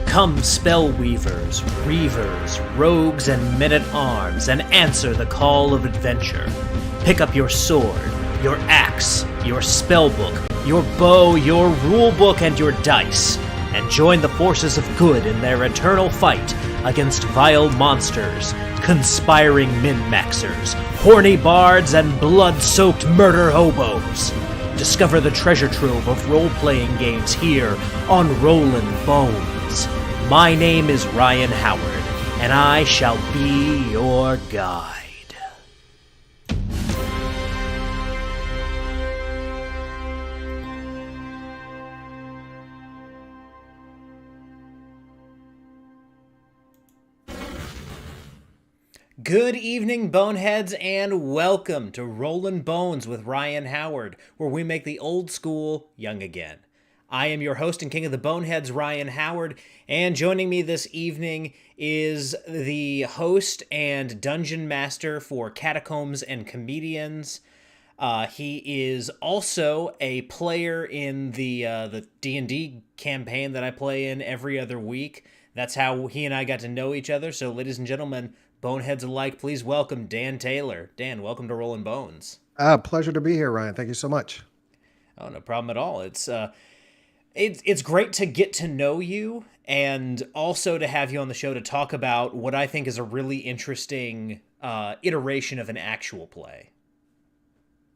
Come, spell weavers, reavers, rogues, and men-at-arms, and answer the call of adventure. Pick up your sword, your axe, your spellbook, your bow, your rulebook, and your dice, and join the forces of good in their eternal fight against vile monsters, conspiring min-maxers, horny bards, and blood-soaked murder hobos. Discover the treasure trove of role-playing games here on Rollin' Bones. My name is Ryan Howard, and I shall be your guide. Good evening, Boneheads, and welcome to Rollin' Bones with Ryan Howard, where we make the old school young again. I am your host and king of the Boneheads, Ryan Howard, and joining me this evening is the host and dungeon master for Catacombs and Comedians. He is also a player in the D&D campaign that I play in every other week. That's how he and I got to know each other. So, ladies and gentlemen, Boneheads alike, please welcome Dan Taylor. Dan, welcome to Rollin' Bones. Pleasure to be here, Ryan. Thank you so much. Oh, no problem at all. It's great to get to know you and also to have you on the show to talk about what I think is a really interesting iteration of an actual play.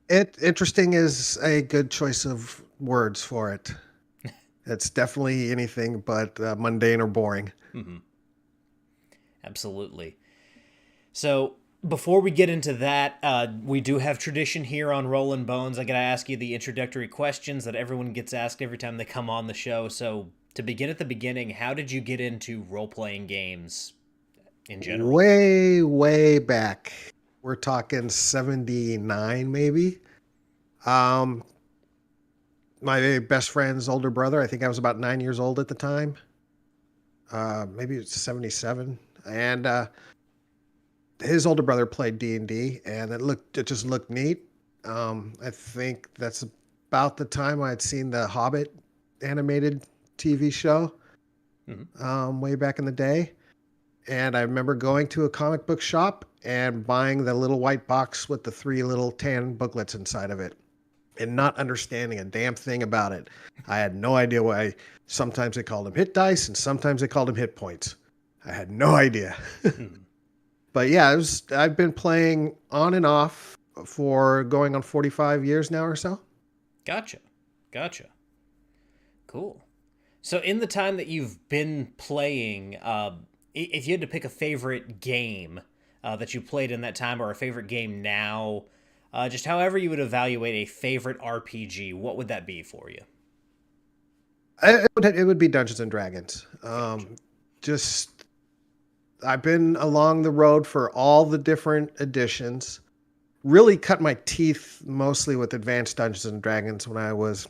Interesting is a good choice of words for it. It's definitely anything but mundane or boring. Mm-hmm. Absolutely. So before we get into that, we do have tradition here on Rollin' Bones. I got to ask you the introductory questions that everyone gets asked every time they come on the show. So to begin at the beginning, how did you get into role-playing games in general? Way back. We're talking 79 maybe. My best friend's older brother, I think I was about 9 years old at the time. Maybe it's 77. And his older brother played D&D, and it just looked neat. I think that's about the time I'd seen the Hobbit animated TV show, way back in the day. And I remember going to a comic book shop and buying the little white box with the 3 little tan booklets inside of it and not understanding a damn thing about it. I had no idea why sometimes they called them hit dice and sometimes they called them hit points. I had no idea. But yeah, I've been playing on and off for going on 45 years now or so. Gotcha. Cool. So in the time that you've been playing, if you had to pick a favorite game that you played in that time or a favorite game now, just however you would evaluate a favorite RPG, what would that be for you? It would be Dungeons and Dragons. I've been along the road for all the different editions. Really cut my teeth mostly with Advanced Dungeons and Dragons when I was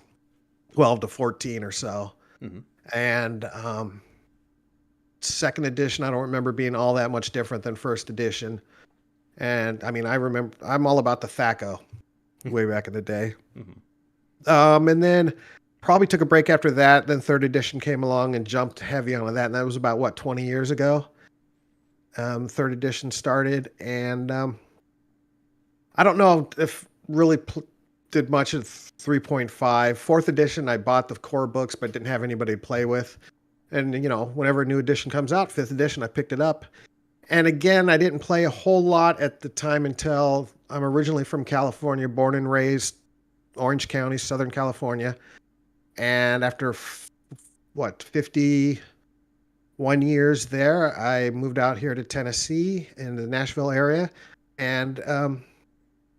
12 to 14 or so. Mm-hmm. And second edition, I don't remember being all that much different than first edition. And I mean, I'm all about the THAC0 way back in the day. Mm-hmm. And then probably took a break after that. Then third edition came along and jumped heavy on that. And that was about, 20 years ago? Third edition started. And I don't know if really did much at 3.5. Fourth edition, I bought the core books, but didn't have anybody to play with. And, whenever a new edition comes out, fifth edition, I picked it up. And again, I didn't play a whole lot at the time until I'm originally from California, born and raised Orange County, Southern California. And after 51 years there, I moved out here to Tennessee in the Nashville area. And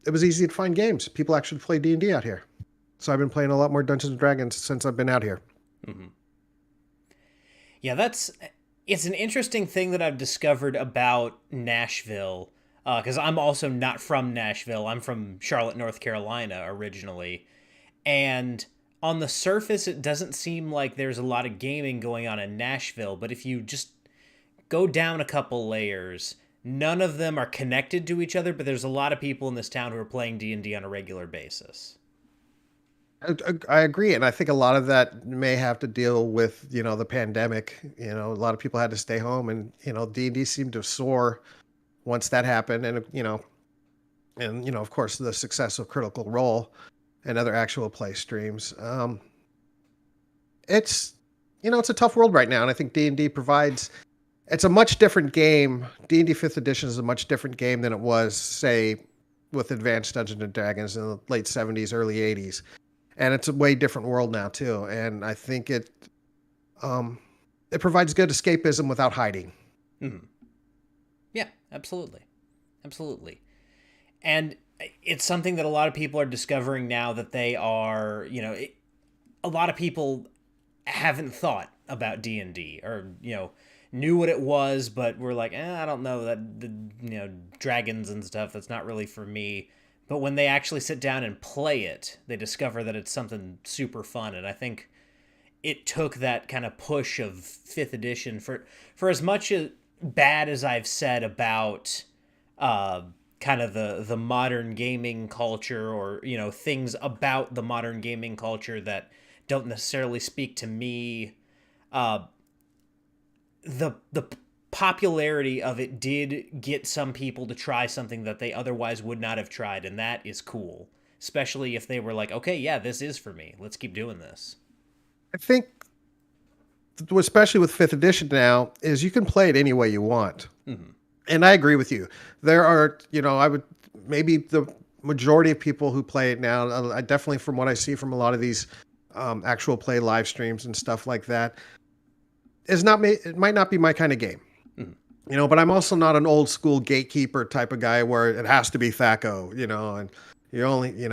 it was easy to find games. People actually play D&D out here. So I've been playing a lot more Dungeons and Dragons since I've been out here. Mm-hmm. Yeah, it's an interesting thing that I've discovered about Nashville, because I'm also not from Nashville. I'm from Charlotte, North Carolina originally. And on the surface, it doesn't seem like there's a lot of gaming going on in Nashville, but if you just go down a couple layers, none of them are connected to each other, but there's a lot of people in this town who are playing D&D on a regular basis. I agree, and I think a lot of that may have to deal with the pandemic. A lot of people had to stay home, and D&D seemed to soar once that happened, and of course the success of Critical Role and other actual play streams. It's it's a tough world right now, and I think D&D provides. It's a much different game. D&D Fifth Edition is a much different game than it was, say, with Advanced Dungeons and Dragons in the late '70s, early '80s. And it's a way different world now too. And I think it provides good escapism without hiding. Mm-hmm. Yeah, absolutely. Absolutely. And it's something that a lot of people are discovering now that they are, a lot of people haven't thought about D&D or, knew what it was, but were like, I don't know that the, dragons and stuff, that's not really for me. But when they actually sit down and play it, they discover that it's something super fun. And I think it took that kind of push of 5th edition for as much bad as I've said about kind of the modern gaming culture, or things about the modern gaming culture that don't necessarily speak to me. The popularity of it did get some people to try something that they otherwise would not have tried, and that is cool. Especially if they were like, okay, yeah, this is for me. Let's keep doing this. I think, especially with 5th edition now, is you can play it any way you want. Mm-hmm. And I agree with you. There are, maybe the majority of people who play it now, I definitely, from what I see from a lot of these actual play live streams and stuff like that, it might not be my kind of game. Mm-hmm. But I'm also not an old school gatekeeper type of guy where it has to be THAC0, and you only,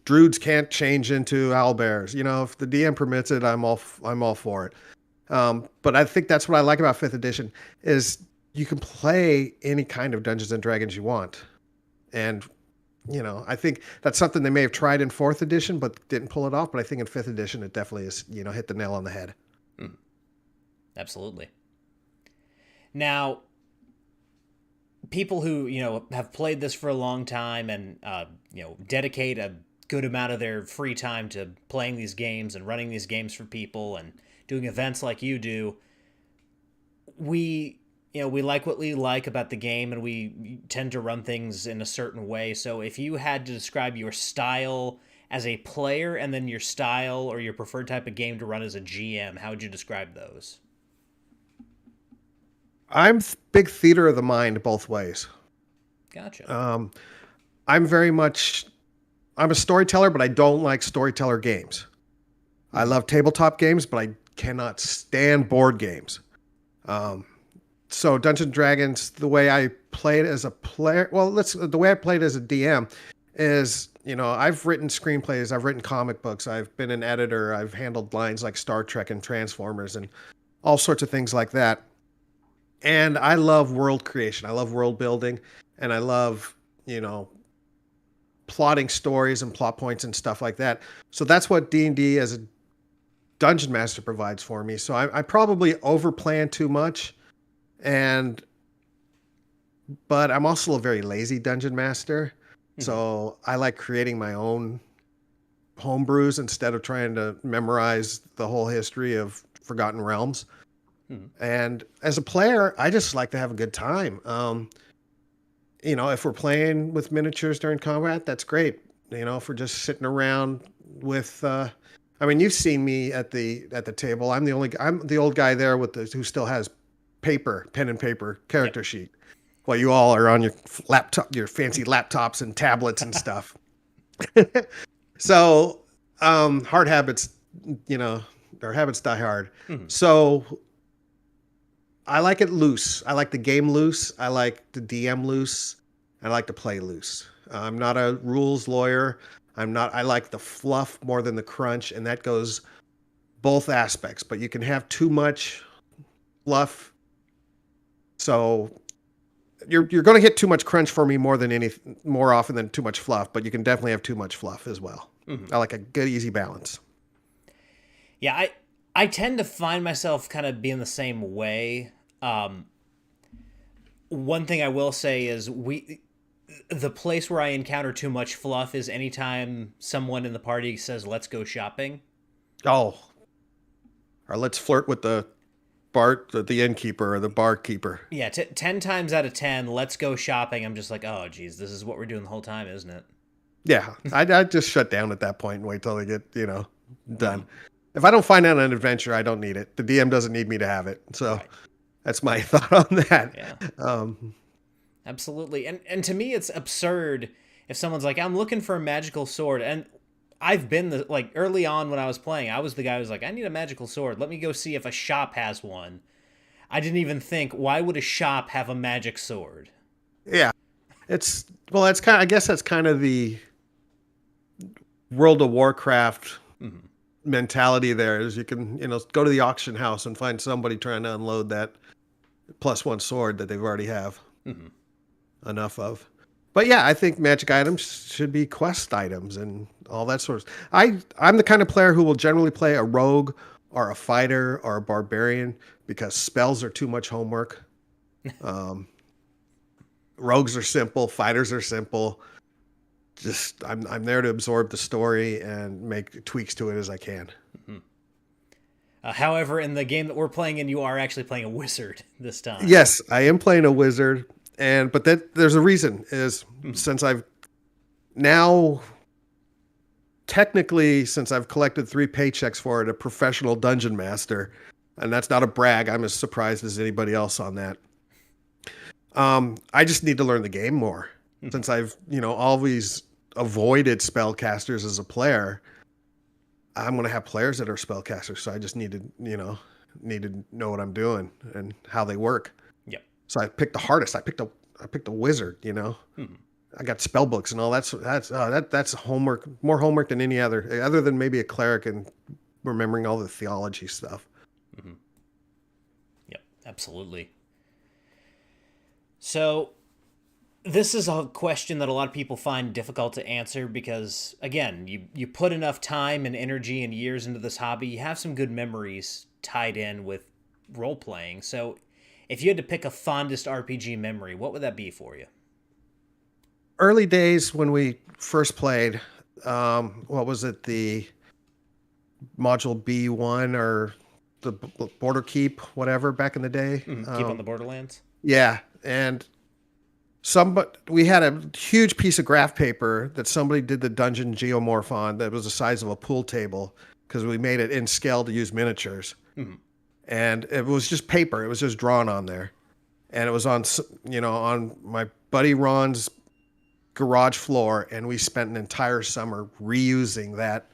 druids can't change into owlbears. If the DM permits it, I'm all for it. But I think that's what I like about 5th edition is you can play any kind of Dungeons and Dragons you want. And, I think that's something they may have tried in 4th edition, but didn't pull it off. But I think in 5th edition, it definitely is, hit the nail on the head. Mm. Absolutely. Now, people who, have played this for a long time and, dedicate a good amount of their free time to playing these games and running these games for people and doing events like you do, we like what we like about the game, and we tend to run things in a certain way. So if you had to describe your style as a player and then your style or your preferred type of game to run as a GM, how would you describe those? I'm big theater of the mind both ways. Gotcha. I'm a storyteller, but I don't like storyteller games. I love tabletop games, but I cannot stand board games. So Dungeons & Dragons, the way I play it as a player, the way I played as a DM is, I've written screenplays, I've written comic books, I've been an editor, I've handled lines like Star Trek and Transformers and all sorts of things like that. And I love world creation. I love world building, and I love, plotting stories and plot points and stuff like that. So that's what D&D as a dungeon master provides for me. So I probably overplan too much, but I'm also a very lazy dungeon master. Mm-hmm. So I like creating my own homebrews instead of trying to memorize the whole history of Forgotten Realms. Mm-hmm. And as a player, I just like to have a good time. If we're playing with miniatures during combat, that's great. If we're just sitting around with, you've seen me at the table. I'm the old guy there who still has pen and paper character sheet, while you all are on your fancy laptops and tablets and stuff. So, hard habits, or habits die hard. Mm-hmm. So I like it loose. I like the game loose. I like the DM loose. I like to play loose. I'm not a rules lawyer. I like the fluff more than the crunch, and that goes both aspects. But you can have too much fluff. So you're going to hit too much crunch for me more often than too much fluff, but you can definitely have too much fluff as well. Mm-hmm. I like a good, easy balance. Yeah, I tend to find myself kind of being the same way. One thing I will say is The place where I encounter too much fluff is anytime someone in the party says, "Let's go shopping." Oh, or let's flirt with the innkeeper or the barkeeper. Yeah, 10 times out of 10, "Let's go shopping." I'm just like, "Oh, geez, this is what we're doing the whole time, isn't it?" Yeah, I just shut down at that point and wait till they get done. If I don't find out an adventure, I don't need it. The DM doesn't need me to have it. So Right. that's my thought on that. Yeah. Absolutely. And to me, it's absurd if someone's like, "I'm looking for a magical sword." And I've been like early on when I was playing, I was the guy who was like, "I need a magical sword. Let me go see if a shop has one." I didn't even think, why would a shop have a magic sword? Yeah, that's kind. I guess that's kind of the World of Warcraft mentality. There is you can go to the auction house and find somebody trying to unload that +1 sword that they've already have enough of. But yeah, I think magic items should be quest items and all that sort of. I'm the kind of player who will generally play a rogue or a fighter or a barbarian because spells are too much homework. Rogues are simple, fighters are simple. Just I'm there to absorb the story and make tweaks to it as I can. However, in the game that we're playing in, you are actually playing a wizard this time. Yes, I am playing a wizard, but there's a reason. Is since I've now technically since I've collected 3 paychecks for it, a professional dungeon master, and that's not a brag. I'm as surprised as anybody else on that. I just need to learn the game more since I've always avoided spellcasters as a player. I'm going to have players that are spellcasters, so I just need to know what I'm doing and how they work. Yep. So I picked the hardest. I picked a wizard. I got spell books and all that's homework, more homework than any other than maybe a cleric and remembering all the theology stuff. Yep, absolutely. So this is a question that a lot of people find difficult to answer because, again, you put enough time and energy and years into this hobby, you have some good memories tied in with role-playing. So if you had to pick a fondest RPG memory, what would that be for you? Early days when we first played, what was it, the module B1 or the Border Keep, whatever, back in the day? Keep on the Borderlands? Yeah, and we had a huge piece of graph paper that somebody did the dungeon geomorph on that was the size of a pool table because we made it in scale to use miniatures. And it was just paper. It was just drawn on there. And it was on my buddy Ron's garage floor, and we spent an entire summer reusing that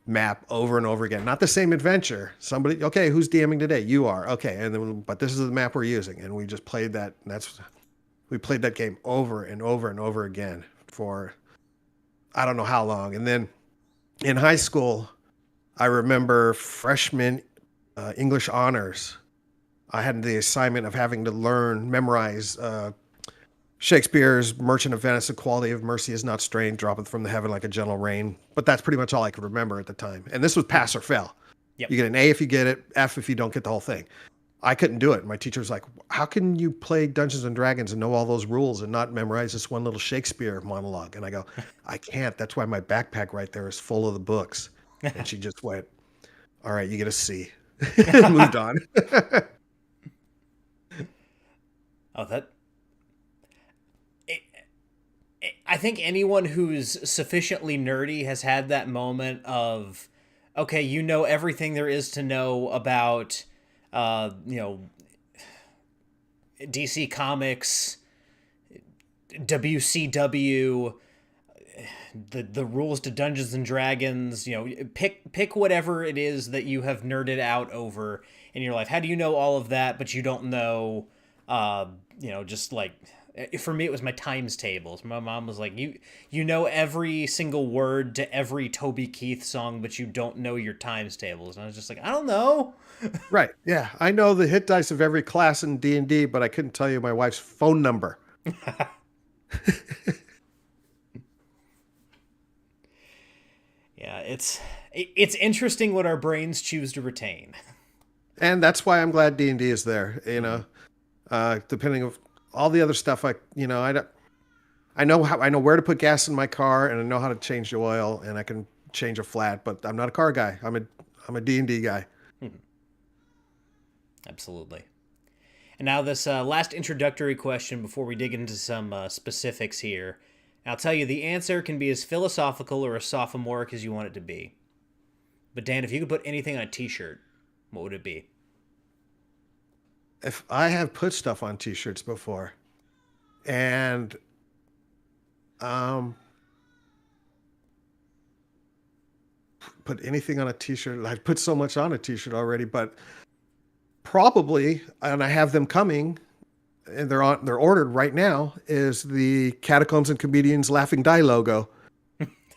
map over and over again. Not the same adventure. Somebody, okay, who's DMing today? You are. Okay, but this is the map we're using, and we just played that. And we played that game over and over and over again for I don't know how long. And then in high school, I remember freshman English honors. I had the assignment of having to memorize Shakespeare's Merchant of Venice, the quality of mercy is not strained, droppeth from the heaven like a gentle rain. But that's pretty much all I could remember at the time. And this was pass or fail. Yep. You get an A if you get it, F if you don't get the whole thing. I couldn't do it. My teacher was like, how can you play Dungeons and Dragons and know all those rules and not memorize this one little Shakespeare monologue? And I go, I can't. That's why my backpack right there is full of the books. And she just went, all right, you get a C. And moved on. I think anyone who's sufficiently nerdy has had that moment of, okay, you know everything there is to know about, DC Comics, WCW, the rules to Dungeons and Dragons. Pick whatever it is that you have nerded out over in your life. How do you know all of that, but you don't know, just like. For me, it was my times tables. My mom was like, you know every single word to every Toby Keith song, but you don't know your times tables. And I was just like, I don't know. Right. Yeah. I know the hit dice of every class in D&D, but I couldn't tell you my wife's phone number. Yeah, it's interesting what our brains choose to retain. And that's why I'm glad D&D is there, depending on all the other stuff. I I know where to put gas in my car, and I know how to change the oil, and I can change a flat. But I'm not a car guy. I'm a D&D guy. Absolutely. And now this last introductory question before we dig into some specifics here. I'll tell you, the answer can be as philosophical or as sophomoric as you want it to be. But Dan, if you could put anything on a t-shirt, what would it be? If I have put stuff on t-shirts before, and put anything on a t-shirt, I've put so much on a t-shirt already, but probably, and I have them coming, and they're ordered right now, is the Catacombs and Comedians Laughing Die logo.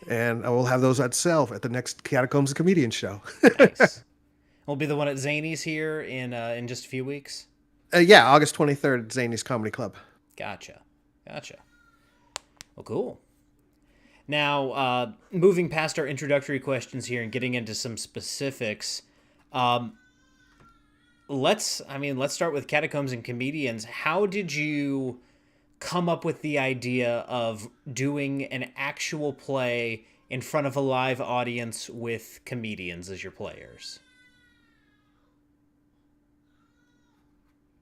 And I will have those at sale at the next Catacombs and Comedians show. Nice. We'll be the one at Zany's here in just a few weeks. Yeah, August 23rd at Zany's Comedy Club. Gotcha. Well, cool. Now, moving past our introductory questions here and getting into some specifics, let's start with Catacombs and Comedians. How did you come up with the idea of doing an actual play in front of a live audience with comedians as your players?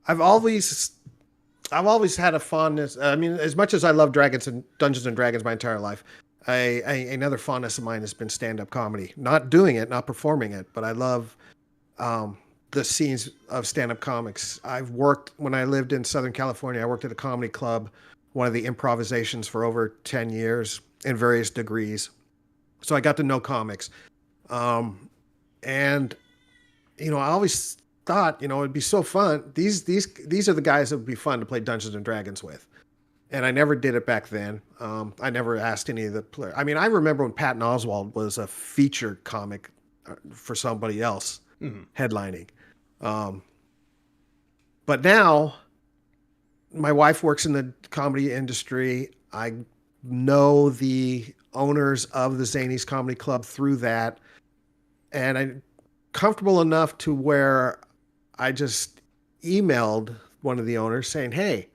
I've always had a fondness. I mean, as much as I love Dungeons and Dragons my entire life, another fondness of mine has been stand-up comedy. Not doing it, not performing it, but I love the scenes of stand-up comics. When I lived in Southern California, I worked at a comedy club, one of the improvisations, for over 10 years in various degrees. So I got to know comics. And, I always thought, it'd be so fun. These are the guys that would be fun to play Dungeons and Dragons with. And I never did it back then. I never asked any of the players. I mean, I remember when Patton Oswalt was a featured comic for somebody else headlining. But now my wife works in the comedy industry. I know the owners of the Zany's Comedy Club through that. And I'm comfortable enough to where I just emailed one of the owners saying, hey,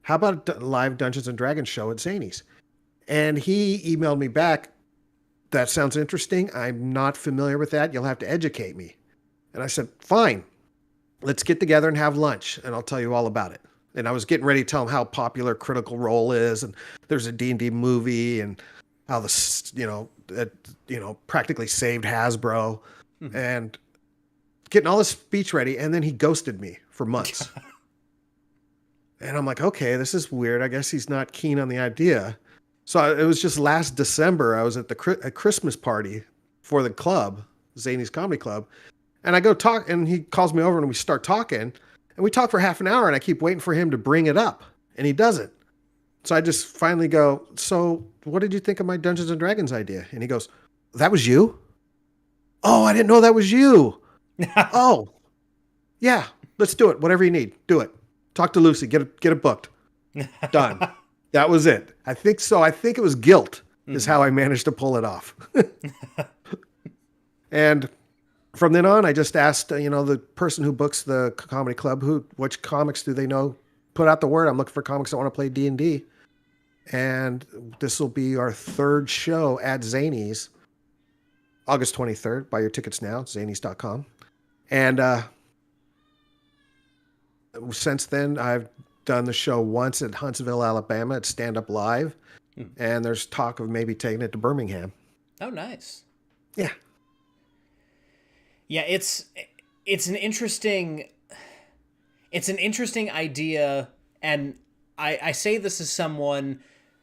how about a live Dungeons and Dragons show at Zany's? And he emailed me back, that sounds interesting. I'm not familiar with that. You'll have to educate me. And I said, fine, let's get together and have lunch, and I'll tell you all about it. And I was getting ready to tell him how popular Critical Role is, and there's a D&D movie, and how practically saved Hasbro, and getting all this speech ready. And then he ghosted me for months. And I'm like, okay, this is weird. I guess he's not keen on the idea. So it was just last December, I was at a Christmas party for the club, Zany's Comedy Club. And I go talk, and he calls me over, and we start talking. And we talk for half an hour, and I keep waiting for him to bring it up. And he doesn't. So I just finally go, so what did you think of my Dungeons and Dragons idea? And he goes, that was you? Oh, I didn't know that was you. Oh, yeah, let's do it. Whatever you need, do it. Talk to Lucy, get it booked. Done. That was it. I think so. I think it was guilt is how I managed to pull it off. And from then on, I just asked, the person who books the comedy club, which comics do they know? Put out the word. I'm looking for comics that want to play D&D. And this will be our third show at Zany's, August 23rd. Buy your tickets now, zanies.com. And since then, I've done the show once at Huntsville, Alabama at Stand Up Live. And there's talk of maybe taking it to Birmingham. Oh, nice. Yeah. Yeah, it's an interesting idea, and I say this as someone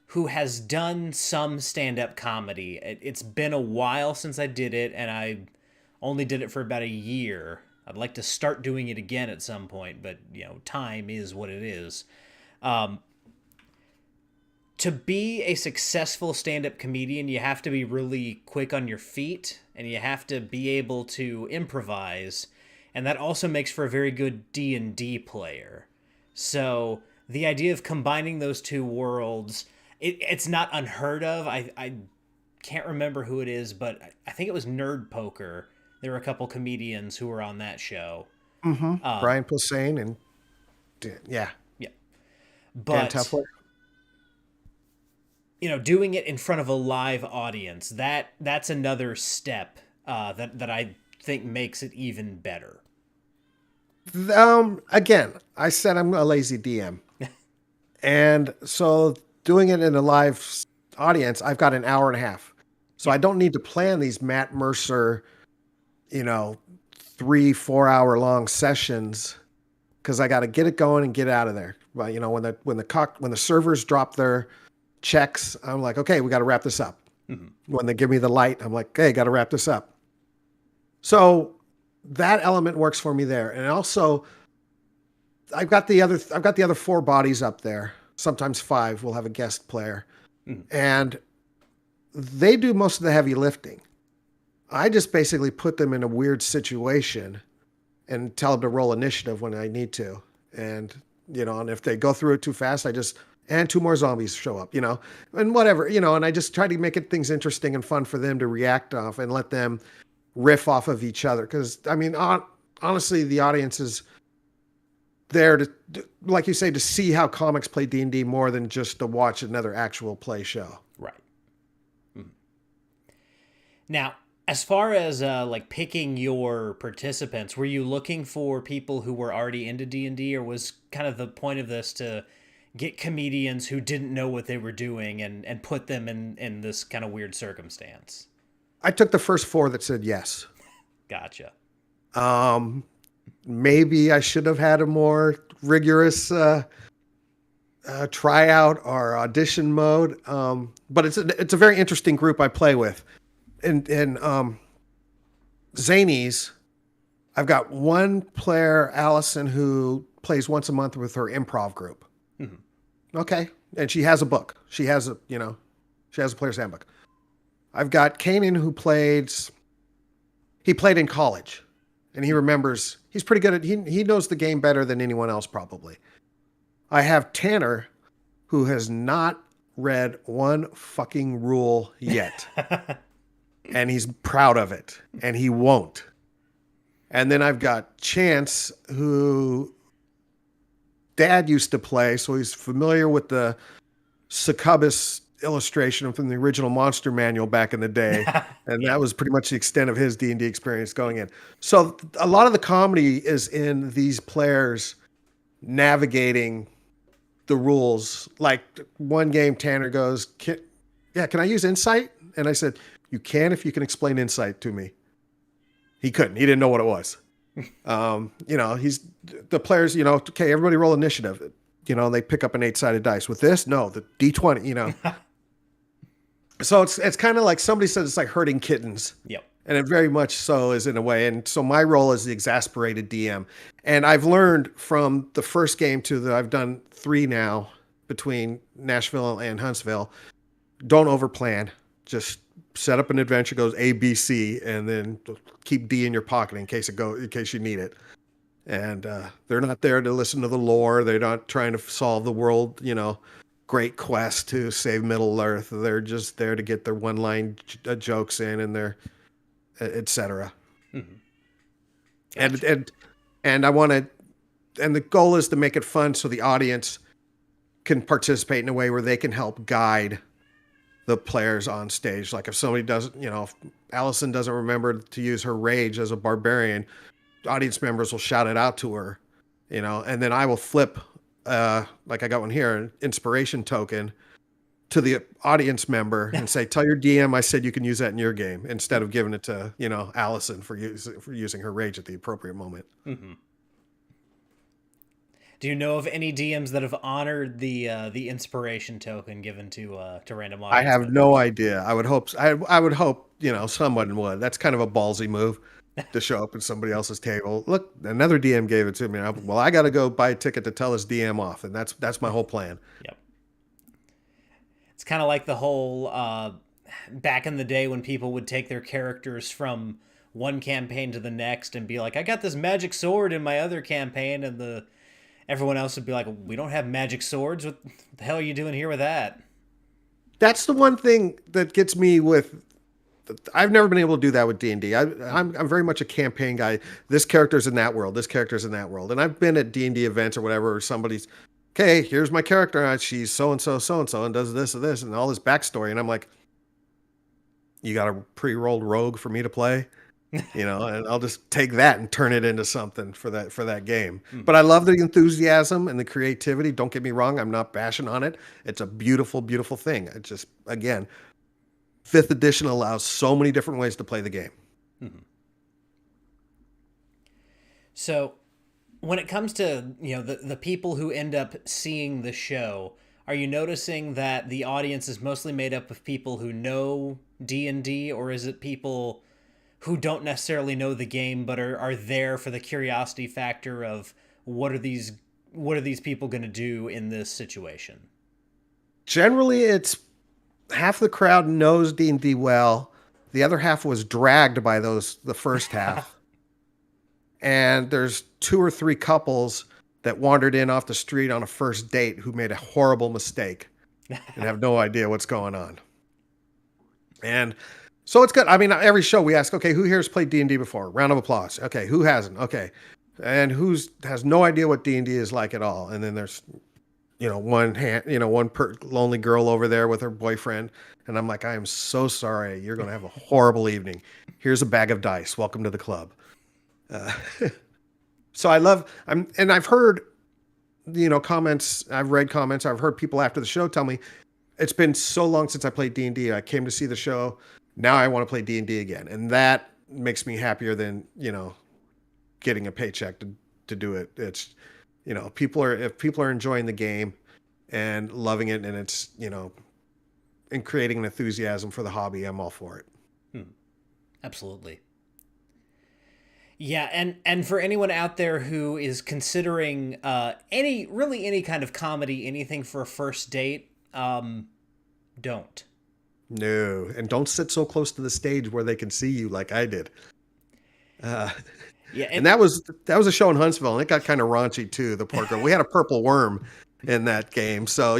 who has done some stand-up comedy. It's been a while since I did it, and I only did it for about a year. I'd like to start doing it again at some point, but time is what it is. To be a successful stand-up comedian, you have to be really quick on your feet, and you have to be able to improvise, and that also makes for a very good D&D player. So the idea of combining those two worlds, it's not unheard of. I can't remember who it is, but I think it was Nerd Poker. There were a couple comedians who were on that show. Brian Posehn and yeah. But Dan Tefler. doing it in front of a live audience, that's another step that I think makes it even better. Again, I said I'm a lazy DM. And so doing it in a live audience, I've got an hour and a half. So I don't need to plan these Matt Mercer, 3-4 hour long sessions, because I got to get it going and get out of there. But when the servers drop their checks, I'm like, okay, we got to wrap this up. Mm-hmm. When they give me the light, I'm like, okay, got to wrap this up. So that element works for me there. And also I've got the other 4 bodies up there. Sometimes 5. We'll have a guest player. And they do most of the heavy lifting. I just basically put them in a weird situation and tell them to roll initiative when I need to. And, and if they go through it too fast, and 2 more zombies show up, and whatever, and I just try to make things interesting and fun for them to react off and let them riff off of each other. Because, honestly, the audience is there to, like you say, to see how comics play D&D more than just to watch another actual play show. Right. Mm-hmm. Now, as far as picking your participants, were you looking for people who were already into D&D, or was kind of the point of this to get comedians who didn't know what they were doing and put them in this kind of weird circumstance? I took the first 4 that said yes. Gotcha. Maybe I should have had a more rigorous tryout or audition mode. But it's a very interesting group I play with. In Zanies, I've got one player, Allison, who plays once a month with her improv group. Mm-hmm. Okay. And she has a book. She has a player's handbook. I've got Kanan, who played in college, and he remembers. He's pretty good at. He knows the game better than anyone else probably. I have Tanner, who has not read one fucking rule yet, and he's proud of it, and he won't. And then I've got Chance, who Dad used to play, so he's familiar with the succubus illustration from the original Monster Manual back in the day. And that was pretty much the extent of his D&D experience going in. So a lot of the comedy is in these players navigating the rules. Like one game, Tanner goes, can I use insight? And I said, you can if you can explain insight to me. He couldn't. He didn't know what it was. He's the players, okay, everybody roll initiative. They pick up an 8-sided dice. With this, no, the D20, So it's kind of like somebody said it's like herding kittens. Yep. And it very much so is in a way. And so my role is the exasperated DM. And I've learned from the first game I've done 3 now between Nashville and Huntsville. Don't overplan. Just set up an adventure, goes A, B, C, and then keep D in your pocket in case you need it. And they're not there to listen to the lore. They're not trying to solve the world, great quest to save Middle Earth. They're just there to get their one-line jokes in and their et cetera. Mm-hmm. Gotcha. And I want to, and the goal is to make it fun so the audience can participate in a way where they can help guide the players on stage. Like if somebody doesn't, if Allison doesn't remember to use her rage as a barbarian, audience members will shout it out to her, and then I will flip, like I got one here, an inspiration token to the audience member and say, tell your DM I said you can use that in your game, instead of giving it to, Allison for using her rage at the appropriate moment. Mm-hmm. Do you know of any DMs that have honored the inspiration token given to random audience? I have no idea. I would hope someone would. That's kind of a ballsy move to show up at somebody else's table. Look, another DM gave it to me. Well, I got to go buy a ticket to tell his DM off, and that's my whole plan. Yep. It's kind of like the whole back in the day when people would take their characters from one campaign to the next and be like, I got this magic sword in my other campaign, and everyone else would be like, we don't have magic swords. What the hell are you doing here with that? That's the one thing that gets me with. I've never been able to do that with D&D. I'm very much a campaign guy. This character's in that world. This character's in that world. And I've been at D&D events or whatever, where somebody's okay, here's my character. She's so and so, so and so, and does this and this, and all this backstory. And I'm like, you got a pre-rolled rogue for me to play, and I'll just take that and turn it into something for that game. But I love the enthusiasm and the creativity. Don't get me wrong, I'm not bashing on it. It's a beautiful, beautiful thing. It just, again, 5th edition allows so many different ways to play the game. So, when it comes to the people who end up seeing the show, are you noticing that the audience is mostly made up of people who know D&D, or is it people who don't necessarily know the game but are there for the curiosity factor of what are these people going to do in this situation? Generally, it's half the crowd knows D&D well. The other half was dragged by the first half. And there's 2 or 3 couples that wandered in off the street on a first date who made a horrible mistake and have no idea what's going on. And so it's good. I mean, every show we ask, okay, who here has played D&D before? Round of applause. Okay, who hasn't? Okay. And has no idea what D&D is like at all. And then there's, one lonely girl over there with her boyfriend. And I'm like, I am so sorry. You're going to have a horrible evening. Here's a bag of dice. Welcome to the club. So I've heard, comments, I've read comments, I've heard people after the show tell me it's been so long since I played D&D. I came to see the show. Now I want to play D&D again. And that makes me happier than, getting a paycheck to do it. It's, if people are enjoying the game and loving it, and it's, and creating an enthusiasm for the hobby, I'm all for it. Absolutely. Yeah, and for anyone out there who is considering any kind of comedy, anything for a first date, don't. No, and don't sit so close to the stage where they can see you like I did. Yeah, and that was a show in Huntsville, and it got kind of raunchy too. The poor girl. We had a purple worm in that game, so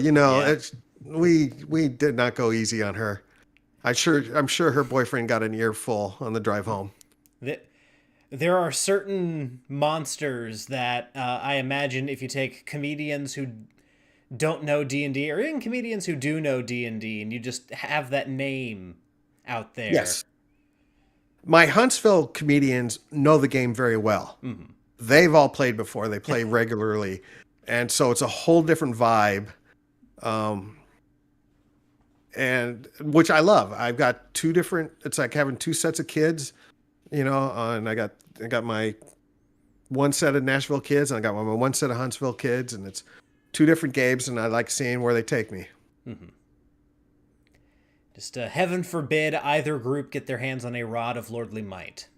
we did not go easy on her. I'm sure her boyfriend got an earful on the drive home. There are certain monsters that I imagine if you take comedians who don't know D&D, or even comedians who do know D&D, and you just have that name out there. Yes. My Huntsville comedians know the game very well. Mm-hmm. They've all played before. They play regularly. And so it's a whole different vibe. And which I love. I've got it's like having 2 sets of kids, and I got my 1 set of Nashville kids, and I got my 1 set of Huntsville kids, and it's 2 different games, and I like seeing where they take me. Mm-hmm. Just heaven forbid either group get their hands on a rod of lordly might.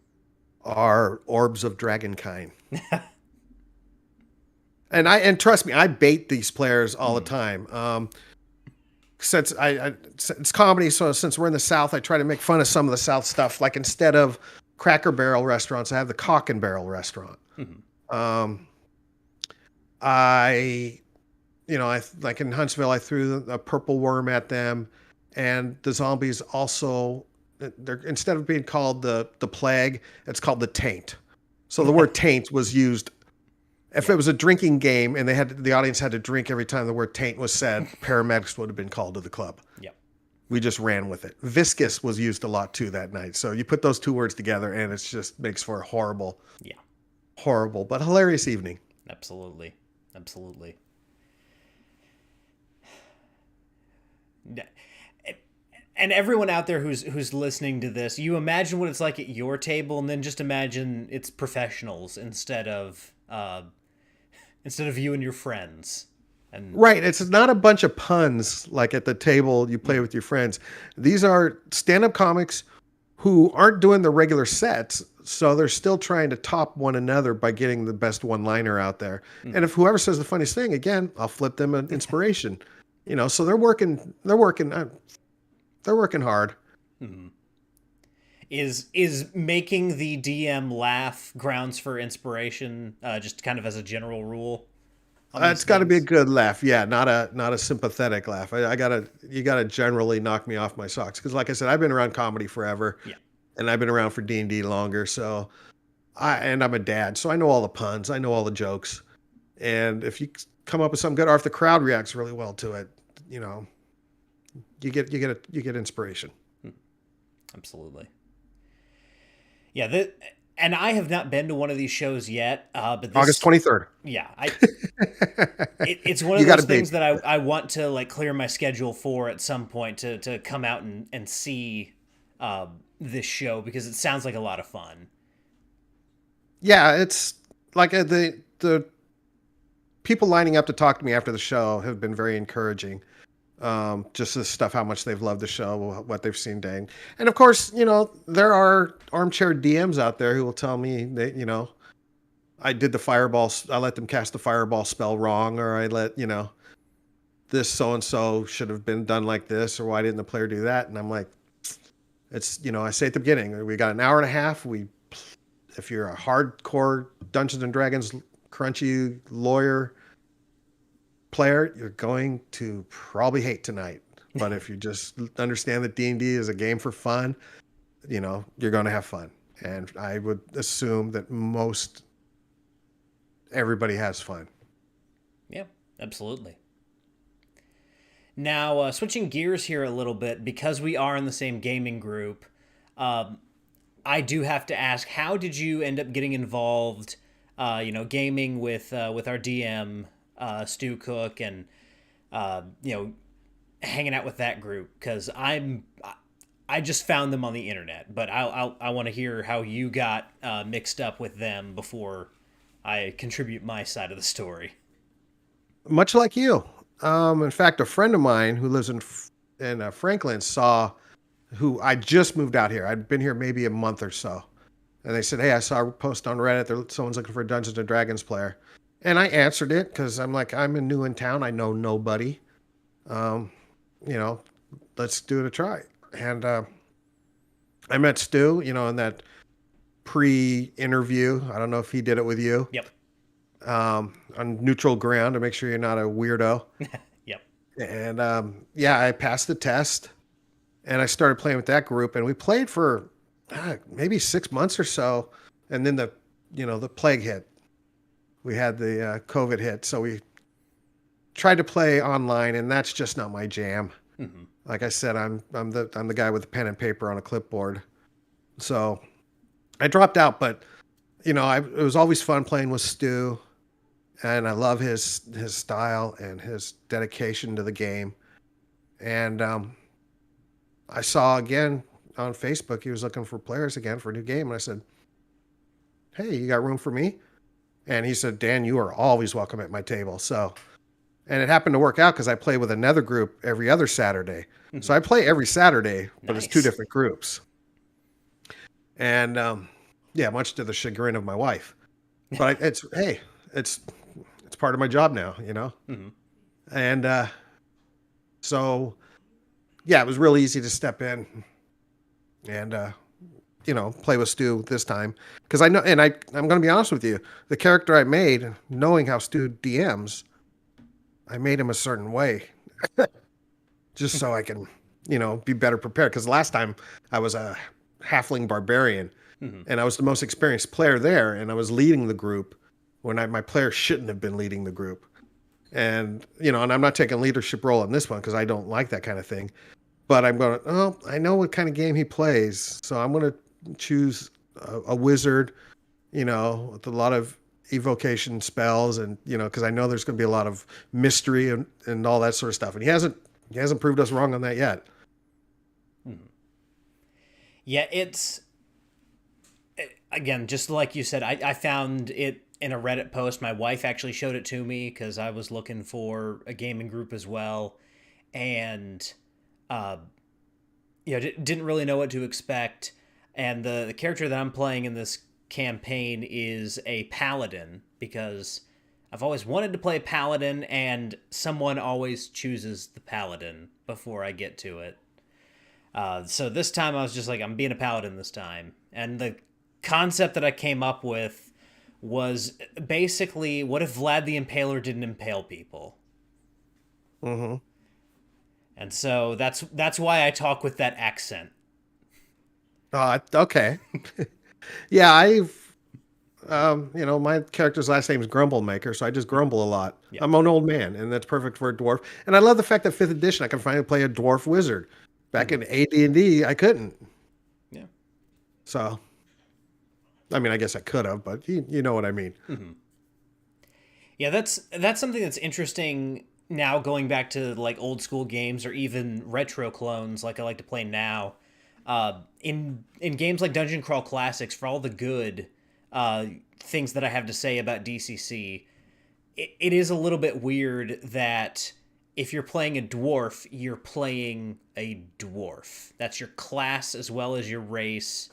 Are orbs of dragonkind. And trust me, I bait these players all the time. Since it's comedy, so since we're in the South, I try to make fun of some of the South stuff. Like instead of Cracker Barrel restaurants, I have the Cock and Barrel restaurant. Mm-hmm. I like in Huntsville, I threw a purple worm at them, and the zombies also, instead of being called the plague, it's called the taint. So the word taint was used. If it was a drinking game and the audience had to drink every time the word taint was said, paramedics would have been called to the club. Yep. We just ran with it. Viscous was used a lot too that night. So you put those 2 words together and it just makes for a horrible but hilarious evening. Absolutely. And everyone out there who's listening to this, you imagine what it's like at your table, and then just imagine it's professionals instead of you and your friends. And right, it's not a bunch of puns like at the table you play with your friends. These are stand-up comics who aren't doing the regular sets, so they're still trying to top one another by getting the best one-liner out there. Mm-hmm. And if whoever says the funniest thing, again, I'll flip them an inspiration. So they're working hard. Mm-hmm. Is making the DM laugh grounds for inspiration, just kind of as a general rule? It's got to be a good laugh, not a sympathetic laugh. You gotta generally knock me off my socks, because, like I said, I've been around comedy forever, and I've been around for D&D longer. So, I'm a dad, so I know all the puns, I know all the jokes, And if you come up with something good, or if the crowd reacts really well to it, you know, you get inspiration. Absolutely. Yeah, and I have not been to one of these shows yet, but August this, 23rd. yeah, it's one of You got a those date. things that I want to like clear my schedule for at some point to come out and see this show because it sounds like a lot of fun. Yeah, it's like the people lining up to talk to me after the show have been very encouraging. Just the stuff, how much they've loved the show, what they've seen dang. And of course, you know, there are armchair DMs out there who will tell me that, you know, I did the fireball, I let them cast the fireball spell wrong, or I let, you know, this so-and-so should have been done like this, or why didn't the player do that? And I'm like, it's, you know, I say at the beginning, we got an hour and a half. If you're a hardcore Dungeons and Dragons crunchy lawyer player, you're going to probably hate tonight. But if you just understand that D&D is a game for fun, you know, you're going to have fun. And I would assume that everybody has fun. Yeah, absolutely. Now, switching gears here a little bit, because we are in the same gaming group, I do have to ask, how did you end up getting involved, gaming with our DM, Stu Cook, and, hanging out with that group? Because I just found them on the internet, but I want to hear how you got mixed up with them before I contribute my side of the story. Much like you. In fact, a friend of mine who lives in Franklin who I just moved out here. I'd been here maybe a month or so. And they said, hey, I saw a post on Reddit that someone's looking for a Dungeons and Dragons player. And I answered it because I'm like, I'm new in town. I know nobody. Let's do it a try. And I met Stu, you know, in that pre-interview. I don't know if he did it with you. Yep. On neutral ground to make sure you're not a weirdo. Yep. And I passed the test. And I started playing with that group, and we played for maybe 6 months or so. And then the plague hit. We had the COVID hit, so we tried to play online, and that's just not my jam. Mm-hmm. Like I said, I'm the guy with the pen and paper on a clipboard. So I dropped out, but you know, it was always fun playing with Stu, and I love his style and his dedication to the game. And I saw again on Facebook he was looking for players again for a new game, and I said, "Hey, you got room for me?" And he said, "Dan, you are always welcome at my table." So, and it happened to work out because I play with another group every other Saturday. Mm-hmm. So I play every Saturday, but Nice. It's two different groups. And much to the chagrin of my wife. But it's part of my job now, you know. Mm-hmm. And so. Yeah, it was real easy to step in and, play with Stu this time. Because I know, and I'm going to be honest with you, the character I made, knowing how Stu DMs, I made him a certain way. Just so I can, be better prepared. Because last time I was a halfling barbarian, mm-hmm. and I was the most experienced player there, and I was leading the group when my player shouldn't have been leading the group. And, and I'm not taking a leadership role in this one because I don't like that kind of thing. But I'm going, I know what kind of game he plays. So I'm going to choose a wizard, with a lot of evocation spells and, because I know there's going to be a lot of mystery and all that sort of stuff. And he hasn't proved us wrong on that yet. Yeah, again, just like you said, I found it in a Reddit post. My wife actually showed it to me because I was looking for a gaming group as well. And... didn't really know what to expect. And the character that I'm playing in this campaign is a paladin because I've always wanted to play paladin and someone always chooses the paladin before I get to it. So this time I was just like, I'm being a paladin this time. And the concept that I came up with was basically, what if Vlad the Impaler didn't impale people? Mm-hmm. And so that's why I talk with that accent. Okay. Yeah, My character's last name is Grumblemaker, so I just grumble a lot. Yeah. I'm an old man, and that's perfect for a dwarf. And I love the fact that 5th edition, I can finally play a dwarf wizard. Back in AD&D, I couldn't. Yeah. So, I mean, I guess I could have, but you know what I mean. Yeah, that's something that's interesting now, going back to like old school games or even retro clones like I like to play now. In games like Dungeon Crawl Classics, for all the good things that I have to say about DCC, it is a little bit weird that if you're playing a dwarf, you're playing a dwarf. That's your class as well as your race,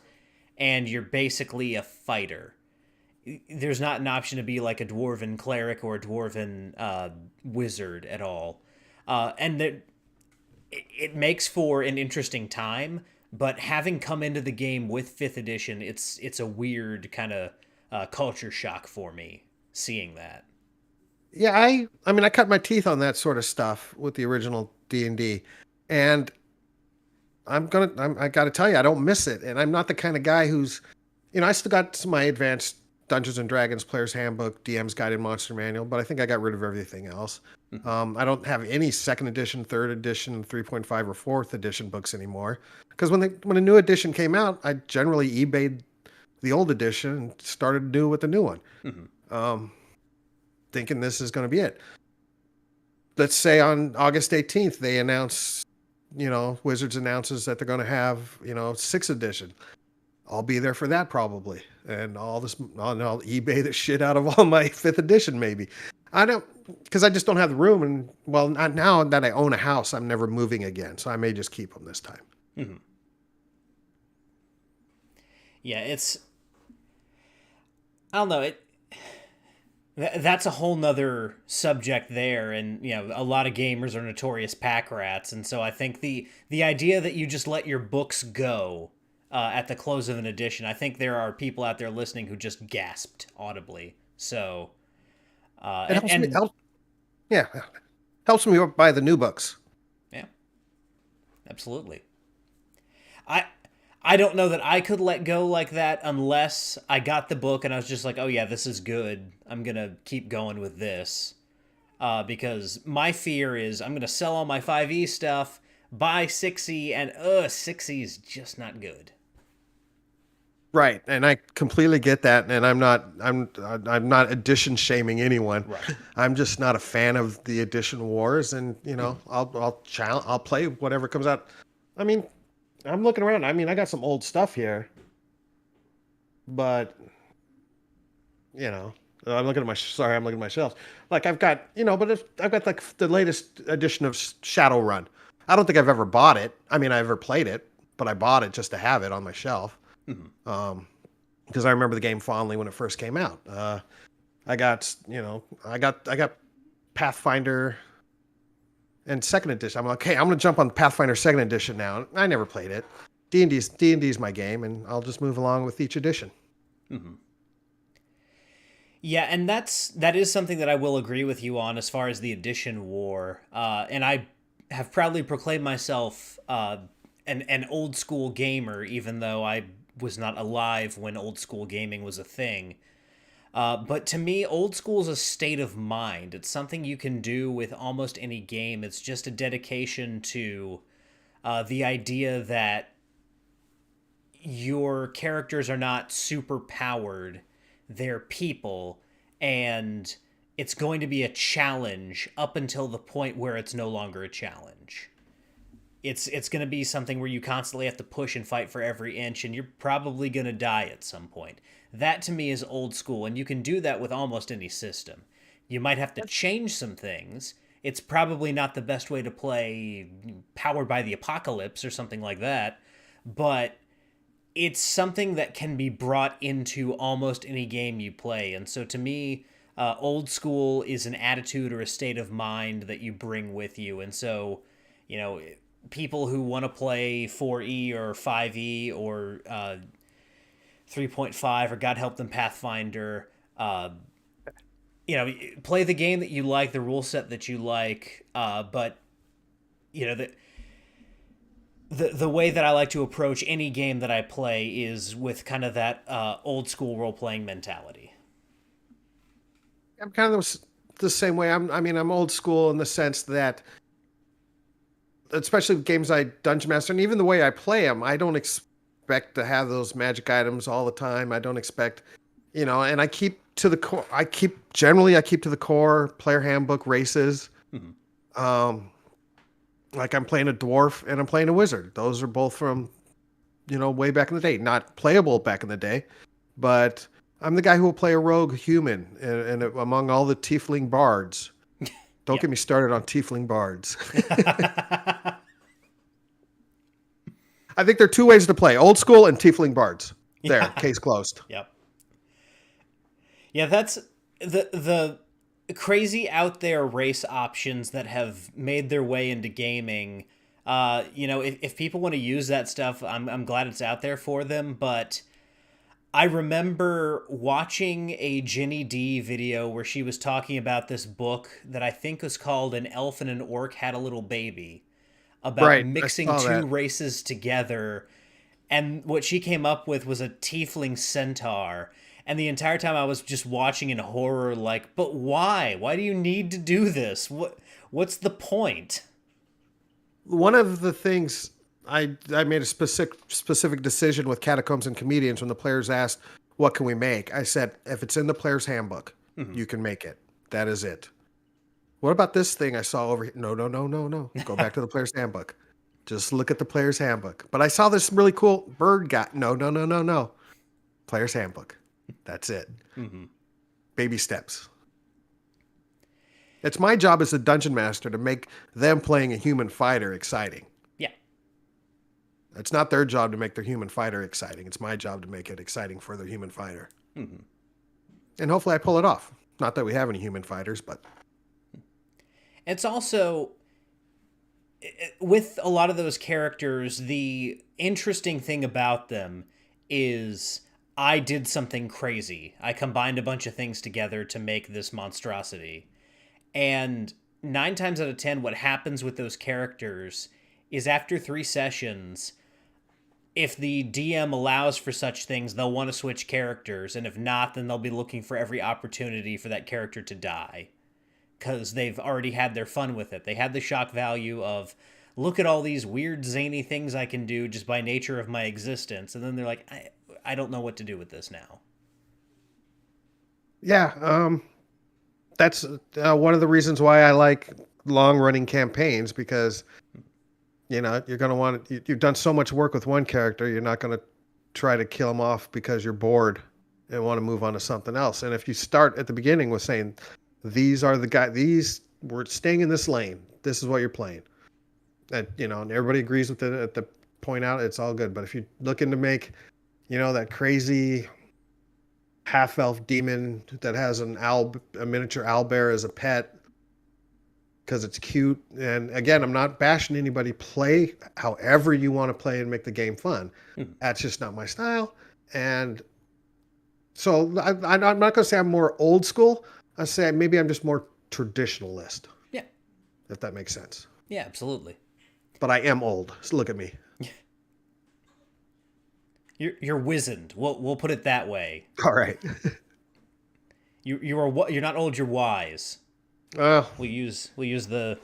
and you're basically a fighter. There's not an option to be like a dwarven cleric or a dwarven wizard at all. And it makes for an interesting time, but having come into the game with 5th edition, it's a weird kind of culture shock for me seeing that. Yeah, I mean, I cut my teeth on that sort of stuff with the original D&D, and I got to tell you, I don't miss it. And I'm not the kind of guy who's, I still got my advanced Dungeons and Dragons Player's Handbook, DM's Guided Monster Manual, but I think I got rid of everything else. I don't have any 2nd edition, 3rd edition, 3.5 or 4th edition books anymore. Because when a new edition came out, I generally eBayed the old edition and started new with the new one. Thinking this is going to be it. Let's say on August 18th, they announce, Wizards announces that they're going to have, 6th edition. I'll be there for that probably. And I'll eBay the shit out of all my 5th edition maybe. Because I just don't have the room. And well, not now that I own a house, I'm never moving again. So I may just keep them this time. Mm-hmm. Yeah, I don't know, that's a whole nother subject there, and a lot of gamers are notorious pack rats, and so I think the idea that you just let your books go at the close of an edition, I think there are people out there listening who just gasped audibly. So helps me buy the new books. Yeah, absolutely. I don't know that I could let go like that unless I got the book and I was just like, oh yeah, this is good. I'm going to keep going with this. Because my fear is I'm going to sell all my 5e stuff, buy 6e, and 6e is just not good. Right, and I completely get that, and I'm not edition shaming anyone. Right. I'm just not a fan of the edition wars, and I'll play whatever comes out. I mean, I'm looking around. I mean, I got some old stuff here, but I'm looking at my shelves. Like I've got, I've got like the latest edition of Shadowrun. I don't think I've ever bought it. I mean, I ever played it, but I bought it just to have it on my shelf. Because I remember the game fondly when it first came out. I got Pathfinder and 2nd edition. I'm like, okay, I'm going to jump on Pathfinder 2nd edition now. I never played it. D&D's my game, and I'll just move along with each edition. Mm-hmm. Yeah, and that is something that I will agree with you on as far as the edition war. And I have proudly proclaimed myself an old school gamer, even though I was not alive when old school gaming was a thing. But to me, old school is a state of mind. It's something you can do with almost any game. It's just a dedication to the idea that your characters are not super powered. They're people, and it's going to be a challenge up until the point where it's no longer a challenge. It's going to be something where you constantly have to push and fight for every inch, and you're probably going to die at some point. That, to me, is old school, and you can do that with almost any system. You might have to change some things. It's probably not the best way to play Powered by the Apocalypse or something like that, but it's something that can be brought into almost any game you play. And so to me, old school is an attitude or a state of mind that you bring with you. And so, people who want to play 4E or 5E or 3.5 or God help them Pathfinder, play the game that you like, the rule set that you like, but the way that I like to approach any game that I play is with kind of that old school role playing mentality. I'm kind of the same way. I'm old school in the sense that, especially with games I dungeon master, and even the way I play them, I don't expect to have those magic items all the time. I don't expect, and I keep to the core. I keep to the core, player handbook, races. Mm-hmm. Like I'm playing a dwarf and I'm playing a wizard. Those are both from, way back in the day. Not playable back in the day, but I'm the guy who will play a rogue human and among all the tiefling bards. Don't get me started on tiefling bards. I think there are two ways to play: old school and tiefling bards. There, case closed. Yep. Yeah, that's the crazy out there race options that have made their way into gaming. If people want to use that stuff, I'm glad it's out there for them. But I remember watching a Ginny D video where she was talking about this book that I think was called "An Elf and an Orc Had a Little Baby," about Right, mixing two races together. And what she came up with was a tiefling centaur. And the entire time I was just watching in horror, like, but why? Why do you need to do this? What's the point? One of the things I made a specific decision with Catacombs and Comedians when the players asked, what can we make? I said, if it's in the player's handbook, you can make it. That is it. What about this thing I saw over here? No. Go back to the player's handbook. Just look at the player's handbook. But I saw this really cool bird guy. No. Player's handbook. That's it. Mm-hmm. Baby steps. It's my job as a dungeon master to make them playing a human fighter exciting. Yeah. It's not their job to make their human fighter exciting. It's my job to make it exciting for their human fighter. Mm-hmm. And hopefully I pull it off. Not that we have any human fighters, but... It's also, with a lot of those characters, the interesting thing about them is I did something crazy. I combined a bunch of things together to make this monstrosity. And 9 times out of 10, what happens with those characters is after 3 sessions, if the DM allows for such things, they'll want to switch characters. And if not, then they'll be looking for every opportunity for that character to die, because they've already had their fun with it. They had the shock value of, look at all these weird, zany things I can do just by nature of my existence. And then they're like, I don't know what to do with this now. Yeah, that's one of the reasons why I like long-running campaigns, because, you're going to want to... You've done so much work with one character, you're not going to try to kill him off because you're bored and want to move on to something else. And if you start at the beginning with saying... These are the guys. We're staying in this lane. This is what you're playing. And and everybody agrees with it at the point out. It's all good. But if you're looking to make, that crazy half-elf demon that has a miniature owlbear as a pet because it's cute. And again, I'm not bashing anybody. Play however you want to play and make the game fun. That's just not my style. And so I'm not going to say I'm more old school. I say maybe I'm just more traditionalist. Yeah. If that makes sense. Yeah, absolutely. But I am old. So look at me. You're wizened. We'll put it that way. All right. You're not old. You're wise. We'll use the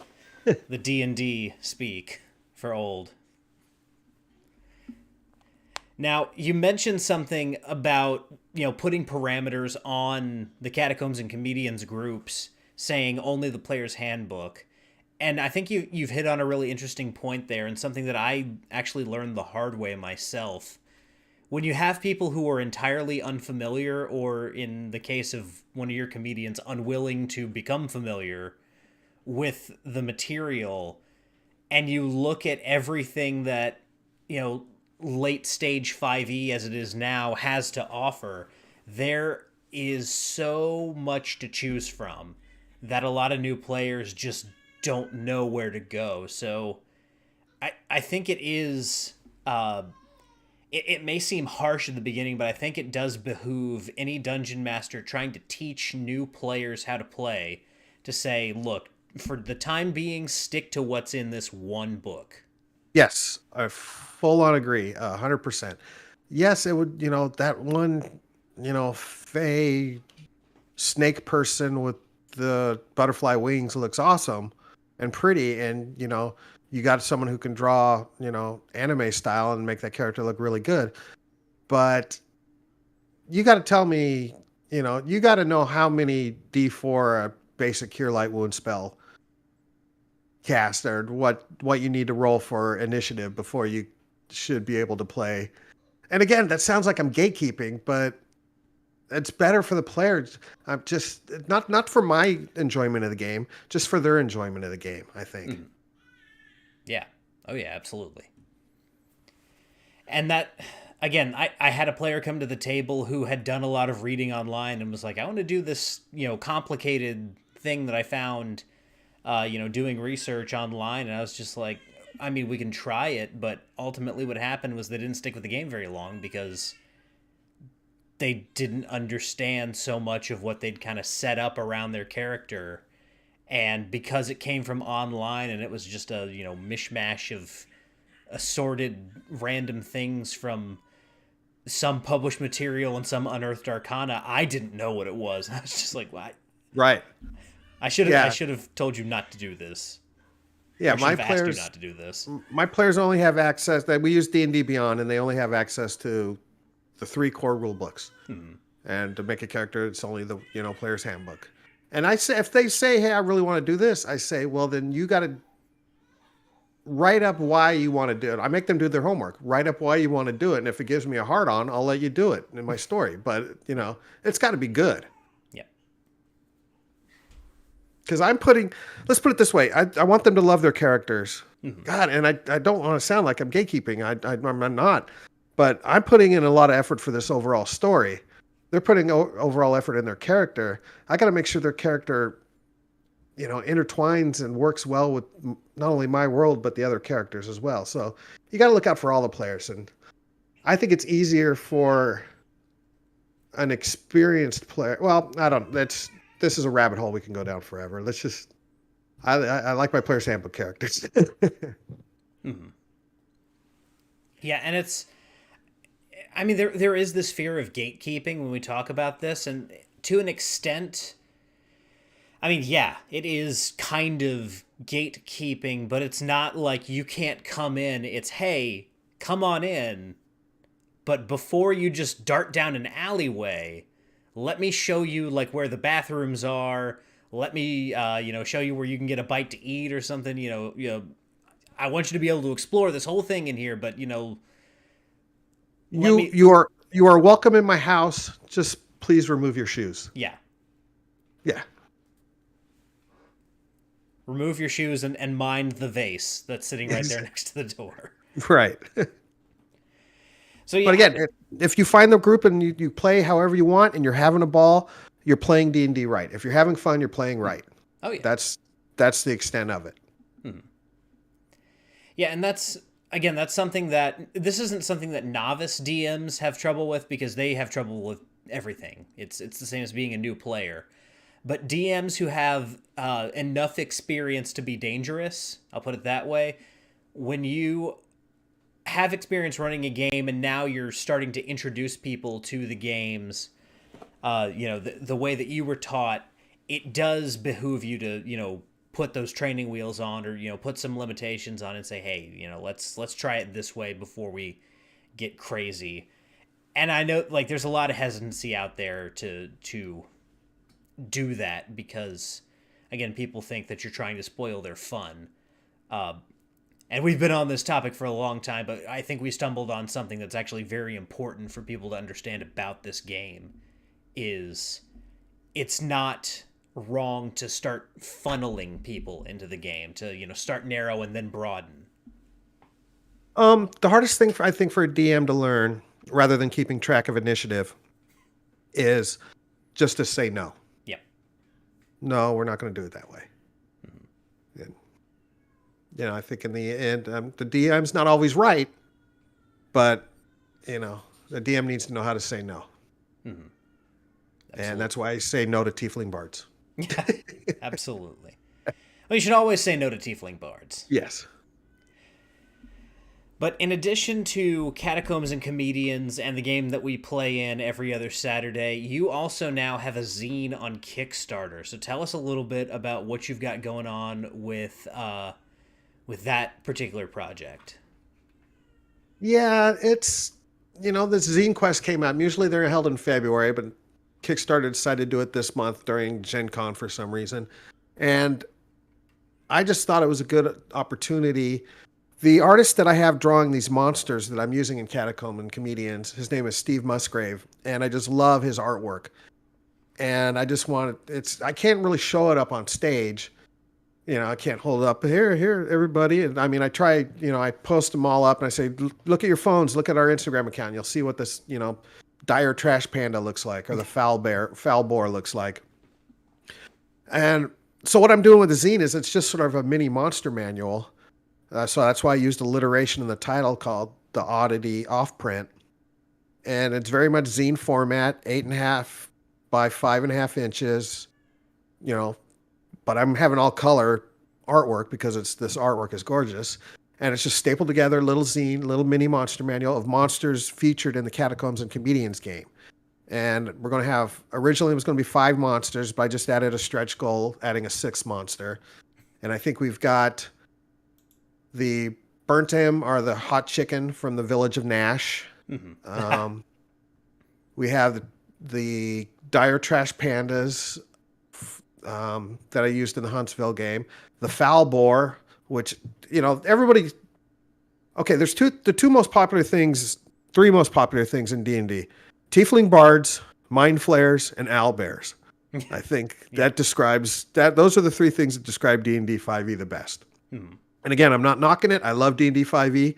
D&D speak for old. Now, you mentioned something about, putting parameters on the Catacombs and Comedians groups, saying only the player's handbook. And I think you've hit on a really interesting point there, and something that I actually learned the hard way myself. When you have people who are entirely unfamiliar, or in the case of one of your comedians, unwilling to become familiar with the material, and you look at everything that, late stage 5e as it is now has to offer, there is so much to choose from that a lot of new players just don't know where to go. So I think it is it may seem harsh at the beginning, but I think it does behoove any dungeon master trying to teach new players how to play to say, look, for the time being, stick to what's in this one book. Yes, I full on agree, 100%. Yes, it would, that one, fey snake person with the butterfly wings looks awesome and pretty. And, you got someone who can draw, anime style and make that character look really good. But you got to tell me, you got to know how many D4 a basic Cure Light Wound spell cast, or what you need to roll for initiative before you should be able to play. And again, that sounds like I'm gatekeeping, but it's better for the players. I'm just not for my enjoyment of the game, just for their enjoyment of the game, I think. Mm. Yeah. Oh yeah, absolutely. And that, again, I had a player come to the table who had done a lot of reading online and was like, I want to do this, complicated thing that I found, doing research online. And I was just like, I mean, we can try it, but ultimately what happened was they didn't stick with the game very long because they didn't understand so much of what they'd kind of set up around their character. And because it came from online and it was just a, mishmash of assorted random things from some published material and some unearthed arcana, I didn't know what it was. I was just like, what? Right. I should have told you not to do this. Yeah, my players asked you not to do this. My players only have access, that we use D&D Beyond, and they only have access to the 3 core rule books. Mm-hmm. And to make a character, it's only the player's handbook. And I say, if they say, hey, I really want to do this, I say, well, then you got to write up why you want to do it. I make them do their homework. Write up why you want to do it. And if it gives me a hard on, I'll let you do it in my story. But, it's got to be good. Yeah. Because let's put it this way. I want them to love their characters. Mm-hmm. God, and I don't want to sound like I'm gatekeeping. I'm not. But I'm putting in a lot of effort for this overall story. They're putting overall effort in their character. I got to make sure their character, intertwines and works well with not only my world, but the other characters as well. So you got to look out for all the players. And I think it's easier for an experienced player. Well, this is a rabbit hole we can go down forever. I like my players' handbook characters. Mm-hmm. Yeah. And there is this fear of gatekeeping when we talk about this, and to an extent, it is kind of gatekeeping, but it's not like you can't come in. It's, hey, come on in, but before you just dart down an alleyway, let me show you like where the bathrooms are. Let me, show you where you can get a bite to eat or something. I want you to be able to explore this whole thing in here, but you are welcome in my house. Just please remove your shoes. Yeah. Yeah. Remove your shoes and mind the vase that's sitting right there next to the door. Right. So yeah. But again, if you find the group and you play however you want and you're having a ball, you're playing D&D right. If you're having fun, you're playing right. Oh yeah. That's the extent of it. Hmm. Yeah, and that's something this isn't something that novice DMs have trouble with, because they have trouble with everything. It's the same as being a new player. But DMs who have enough experience to be dangerous, I'll put it that way, when you have experience running a game and now you're starting to introduce people to the games, the way that you were taught, it does behoove you to, put those training wheels on, or, put some limitations on and say, hey, let's try it this way before we get crazy. And I know, like, there's a lot of hesitancy out there to do that because, again, people think that you're trying to spoil their fun. And we've been on this topic for a long time, but I think we stumbled on something that's actually very important for people to understand about this game. Is it's not wrong to start funneling people into the game, to start narrow and then broaden. The hardest thing I think for a DM to learn, rather than keeping track of initiative, is just to say no. Yep. No, we're not going to do it that way. Mm-hmm. And, I think in the end, the DM's not always right, but the DM needs to know how to say no. Mm-hmm. And that's why I say no to tiefling bards. Yeah, absolutely. Well, you should always say no to tiefling bards. Yes. But in addition to Catacombs and Comedians and the game that we play in every other Saturday, you also now have a zine on Kickstarter. So tell us a little bit about what you've got going on with that particular project. Yeah, it's, this zine quest came out. Usually they're held in February, but Kickstarter decided to do it this month during Gen Con for some reason. And I just thought it was a good opportunity. The artist that I have drawing these monsters that I'm using in Catacomb and Comedians, his name is Steve Musgrave, and I just love his artwork. And I just I can't really show it up on stage. I can't hold it up here, everybody. And I mean, I try, I post them all up and I say, look at your phones, look at our Instagram account. And you'll see what this, dire trash panda looks like, or the foul boar looks like. And so what I'm doing with the zine is it's just sort of a mini monster manual. So that's why I used alliteration in the title called the Oddity Offprint. And it's very much zine format, 8.5 by 5.5 inches, but I'm having all color artwork because this artwork is gorgeous. And it's just stapled together, little zine, little mini monster manual of monsters featured in the Catacombs and Comedians game. And we're going to have, originally it was going to be 5 monsters, but I just added a stretch goal, adding a 6th monster. And I think we've got the burnt ham, or the hot chicken from the village of Nash. Mm-hmm. We have the dire trash pandas that I used in the Huntsville game. The foul boar, which, everybody... Okay, there's three most popular things in D&D. Tiefling bards, mind flayers, and owlbears. I think that describes... Those are the 3 things that describe D&D 5e the best. Mm-hmm. And again, I'm not knocking it. I love D&D 5e.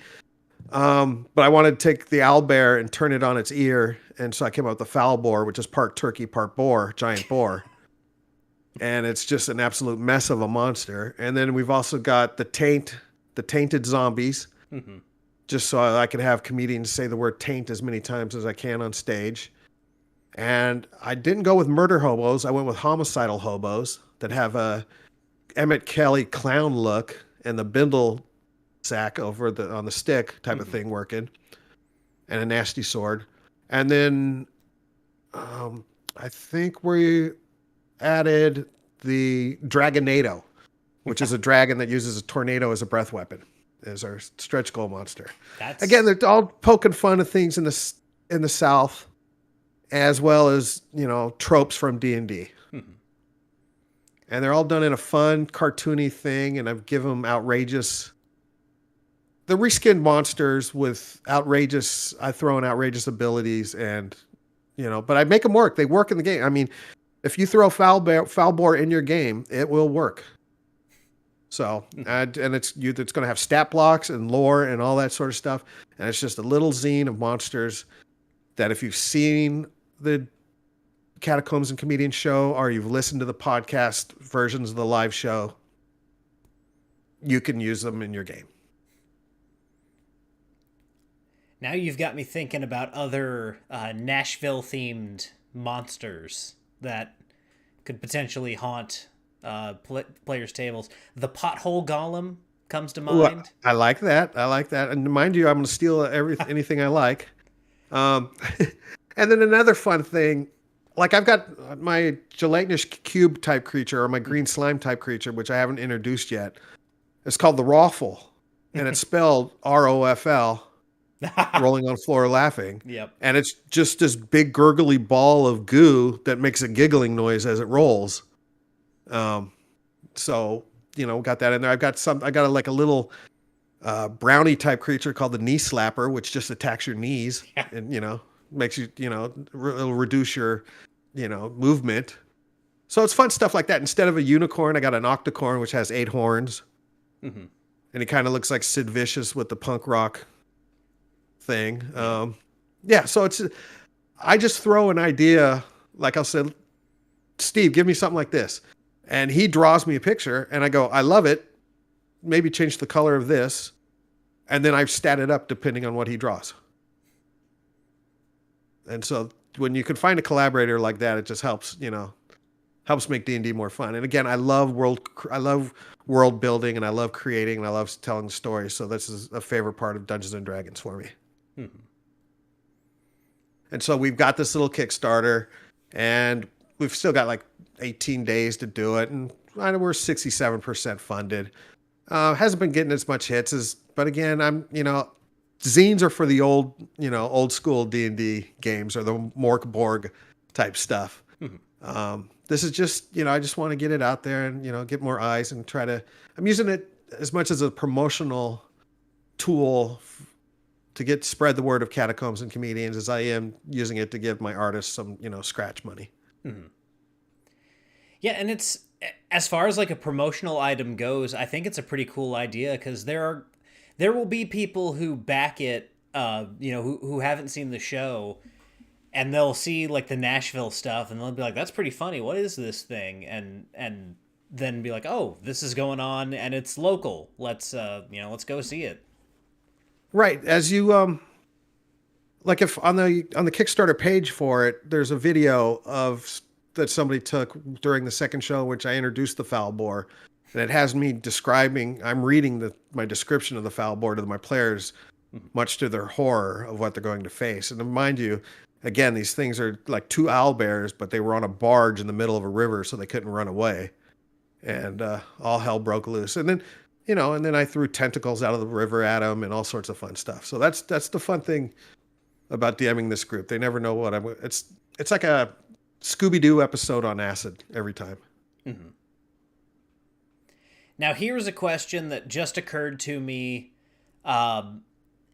But I wanted to take the owlbear and turn it on its ear. And so I came up with the foul boar, which is part turkey, part boar, giant boar. And it's just an absolute mess of a monster. And then we've also got the tainted zombies. Mm-hmm. Just so I can have comedians say the word taint as many times as I can on stage. And I didn't go with murder hobos. I went with homicidal hobos that have a Emmett Kelly clown look and the bindle sack over on the stick type of thing working, and a nasty sword. And then I think we added the Dragonado, which is a dragon that uses a tornado as a breath weapon, as our stretch goal monster. Again, they're all poking fun at things in the South, as well as, tropes from D&D. Mm-hmm. And they're all done in a fun, cartoony thing, and I've given them outrageous... The reskinned monsters with outrageous... I throw in outrageous abilities, and, but I make them work. They work in the game. I mean, if you throw foul boar in your game, it will work. So, and it's going to have stat blocks and lore and all that sort of stuff. And it's just a little zine of monsters that if you've seen the Catacombs and Comedians show, or you've listened to the podcast versions of the live show, you can use them in your game. Now you've got me thinking about other Nashville-themed monsters that could potentially haunt players' tables. The pothole golem comes to mind. Ooh, I like that. And mind you, I'm going to steal anything I like. And then another fun thing, like I've got my gelatinous cube type creature, or my green slime type creature, which I haven't introduced yet. It's called the Rawful, and it's spelled ROFL, rolling on the floor laughing. Yep. And it's just this big gurgly ball of goo that makes a giggling noise as it rolls. So, got that in there. I got a little brownie type creature called the knee slapper, which just attacks your knees and, makes you, it'll reduce your, movement. So it's fun stuff like that. Instead of a unicorn, I got an octocorn, which has 8 horns. Mm-hmm. And he kind of looks like Sid Vicious with the punk rock thing. So I just throw an idea, like I'll say, Steve, give me something like this. And he draws me a picture and I go, I love it. Maybe change the color of this. And then I've stat it up depending on what he draws. And so when you can find a collaborator like that, it just helps helps make D&D more fun. And again, I love world building, and I love creating, and I love telling stories. So this is a favorite part of Dungeons and Dragons for me. Mm-hmm. And so we've got this little Kickstarter, and we've still got like 18 days to do it, and we're 67% funded. Hasn't been getting as much hits but again, zines are for the old school D&D games, or the Mork Borg type stuff. Mm-hmm. This is just, I just want to get it out there and, get more eyes, and I'm using it as much as a promotional tool to spread the word of Catacombs and Comedians as I am using it to give my artists some, scratch money. Mm-hmm. Yeah, and it's, as far as like a promotional item goes, I think it's a pretty cool idea, because there will be people who back it, who haven't seen the show, and they'll see like the Nashville stuff, and they'll be like, "That's pretty funny. What is this thing?" And then be like, "Oh, this is going on, and it's local. Let's go see it." Right. As you like, if on the Kickstarter page for it, there's a video that somebody took during the second show, which I introduced the foul bore, and it has me I'm reading my description of the foul bore to my players, much to their horror of what they're going to face. And mind you, again, these things are like two owl bears, but they were on a barge in the middle of a river, so they couldn't run away, and all hell broke loose. And then, and then I threw tentacles out of the river at them and all sorts of fun stuff. So that's the fun thing about DMing this group. They never know what it's like a Scooby-Doo episode on acid every time. Mm-hmm. Now, here's a question that just occurred to me, and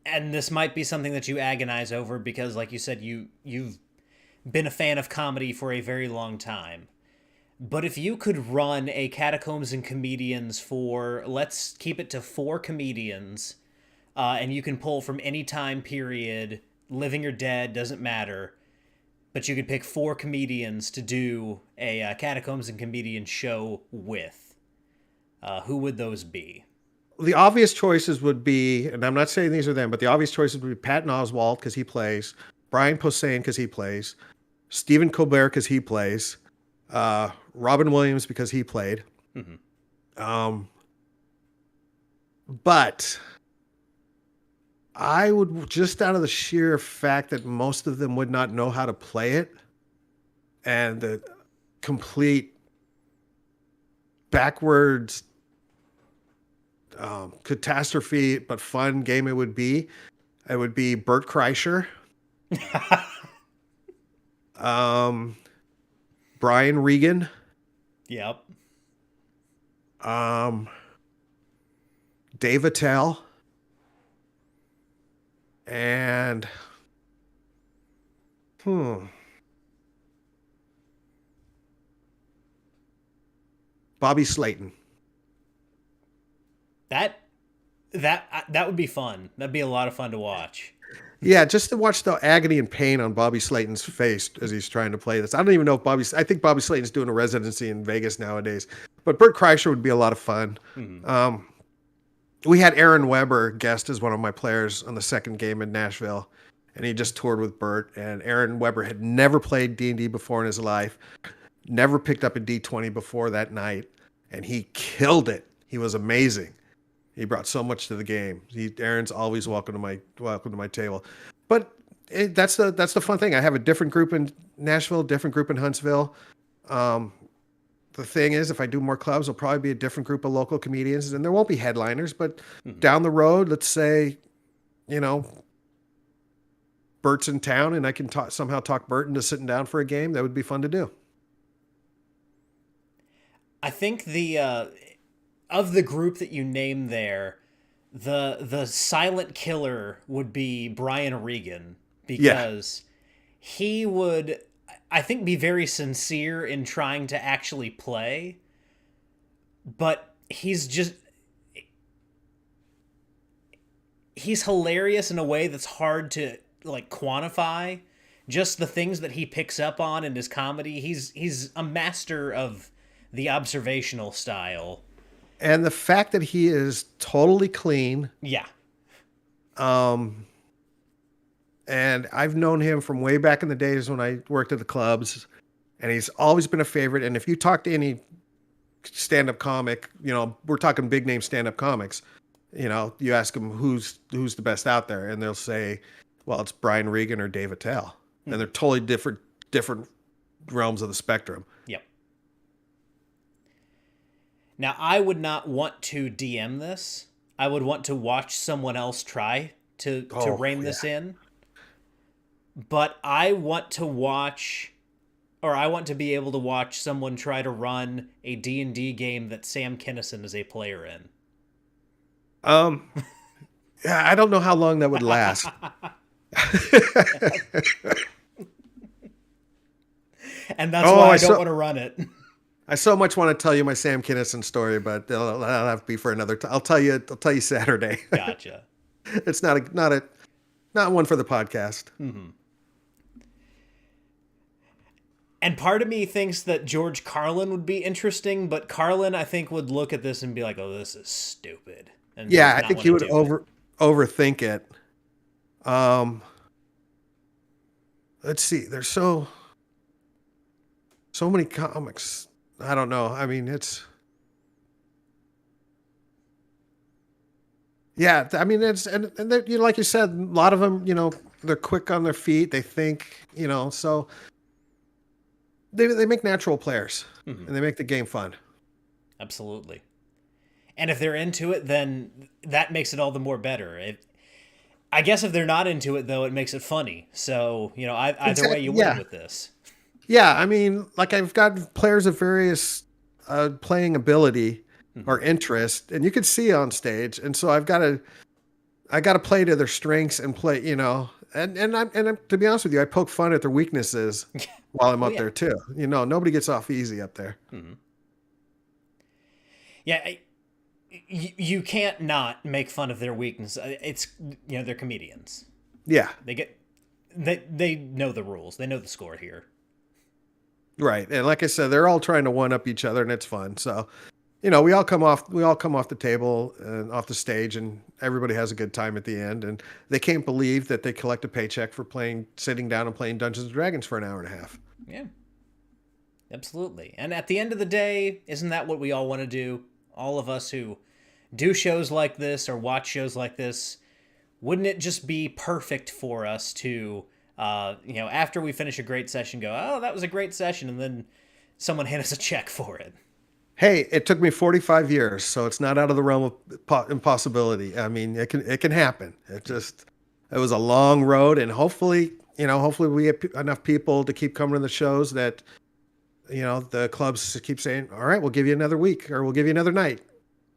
this might be something that you agonize over because, like you said, you've been a fan of comedy for a very long time. But if you could run a Catacombs and Comedians for, let's keep it to 4 comedians, and you can pull from any time period, living or dead, doesn't matter, but you could pick 4 comedians to do a Catacombs and Comedians show with, who would those be? The obvious choices would be, and I'm not saying these are them, but the obvious choices would be Patton Oswalt because he plays, Brian Posehn because he plays, Stephen Colbert because he plays, Robin Williams because he played. Mm-hmm. But I would, just out of the sheer fact that most of them would not know how to play it, and the complete backwards catastrophe but fun game it would be Bert Kreischer, Brian Regan, yep, Dave Attell, and Bobby Slayton. That would be fun. That'd be a lot of fun to watch. Yeah, just to watch the agony and pain on Bobby Slayton's face as he's trying to play this. I don't even know if I think Bobby Slayton's doing a residency in Vegas nowadays, but Bert Kreischer would be a lot of fun. Mm-hmm. We had Aaron Weber guest as one of my players on the second game in Nashville, and he just toured with Bert, and Aaron Weber had never played D&D before in his life, never picked up a D20 before that night, and he killed it. He was amazing. He brought so much to the game. Aaron's always welcome to my table. But that's the fun thing. I have a different group in Nashville, different group in Huntsville. The thing is, if I do more clubs, it'll probably be a different group of local comedians, and there won't be headliners. But down the road, let's say, Bert's in town, and I can somehow talk Bert into sitting down for a game. That would be fun to do. I think of the group that you named there, the silent killer would be Brian Regan, because he would, I think, be very sincere in trying to actually play, but he's hilarious in a way that's hard to like quantify. Just the things that he picks up on in his comedy. He's a master of the observational style. And the fact that he is totally clean. Yeah. And I've known him from way back in the days when I worked at the clubs. and he's always been a favorite. And if you talk to any stand-up comic, we're talking big name stand-up comics, you ask them who's the best out there, and they'll say, well, it's Brian Regan or Dave Attell. And they're totally different realms of the spectrum. Yep. Now, I would not want to DM this. I would want to watch someone else try to rein this in. But I want to watch, or I want to be able to watch someone try to run a D&D game that Sam Kinison is a player in. Yeah, I don't know how long that would last. And that's why I don't want to run it. I so much want to tell you my Sam Kinison story, but that'll have to be for another time. I'll tell you Saturday. Gotcha. It's not one for the podcast. Mm-hmm. And part of me thinks that George Carlin would be interesting, but Carlin, I think, would look at this and be like, "Oh, this is stupid." And yeah, I think he would overthink it. Let's see. There's so many comics. I don't know. I mean, it's and like you said, a lot of them, they're quick on their feet. They think, so they make natural players, and they make the game fun. Absolutely. And if they're into it, then that makes it all the more better. I guess if they're not into it, though, it makes it funny. So, either way you win with this. Yeah, I mean, like I've got players of various playing ability or interest, and you can see on stage. And so I got to play to their strengths and play, and to be honest with you, I poke fun at their weaknesses while I'm up there too. Nobody gets off easy up there. Mm-hmm. Yeah. You can't not make fun of their weakness. It's, they're comedians. Yeah. They know the rules. They know the score here. Right. And like I said, they're all trying to one up each other, and it's fun. So, we all come off the table and off the stage, and everybody has a good time at the end. And they can't believe that they collect a paycheck for sitting down and playing Dungeons and Dragons for an hour and a half. Yeah. Absolutely. And at the end of the day, isn't that what we all want to do? All of us who do shows like this or watch shows like this, wouldn't it just be perfect for us to, after we finish a great session, go, oh, that was a great session, and then someone hand us a check for it? Hey, it took me 45 years, so it's not out of the realm of impossibility. I mean, it can happen. It was a long road, and hopefully we get enough people to keep coming to the shows that, the clubs keep saying, all right, we'll give you another week, or we'll give you another night.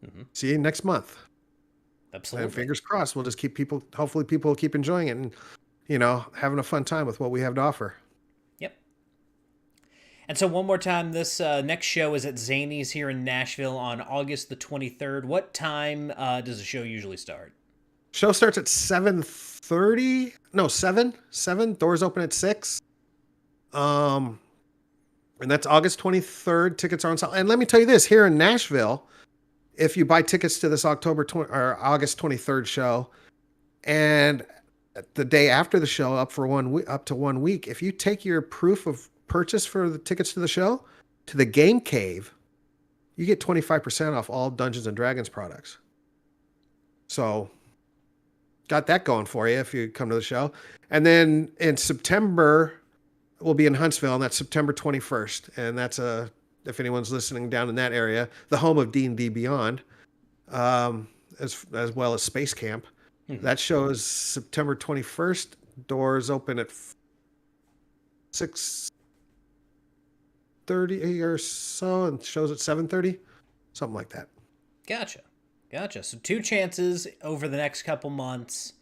Mm-hmm. See you next month. Absolutely. And fingers crossed, we'll just hopefully people will keep enjoying it and, having a fun time with what we have to offer. Yep. And so one more time, this next show is at Zany's here in Nashville on August the 23rd. What time does the show usually start? Show starts at 7:30. No, 7. Doors open at 6. And that's August 23rd. Tickets are on sale. And let me tell you this, here in Nashville, if you buy tickets to this August 23rd show, and the day after the show, up to 1 week, if you take your proof of purchase for the tickets to the show to the Game Cave, you get 25% off all Dungeons and Dragons products. So got that going for you if you come to the show. And then in September, we'll be in Huntsville, and that's September 21st. And that's if anyone's listening down in that area, the home of D&D Beyond, as well as Space Camp. Mm-hmm. That show is September 21st. Doors open at 6:30 or so, and shows at 7:30, something like that. Gotcha. So 2 chances over the next couple months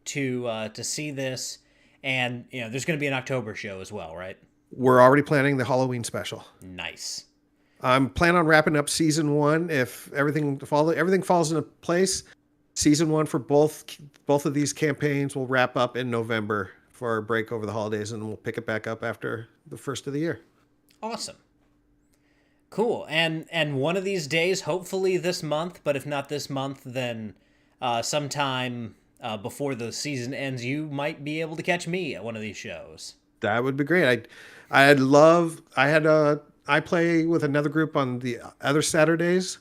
to see this. And, there's going to be an October show as well, right? We're already planning the Halloween special. Nice. I'm planning on wrapping up season 1. If everything falls into place, season 1 for both of these campaigns will wrap up in November for our break over the holidays, and we'll pick it back up after the first of the year. Awesome. Cool. And one of these days, hopefully this month, but if not this month, then sometime before the season ends, you might be able to catch me at one of these shows. That would be great. I'd love. I play with another group on the other Saturdays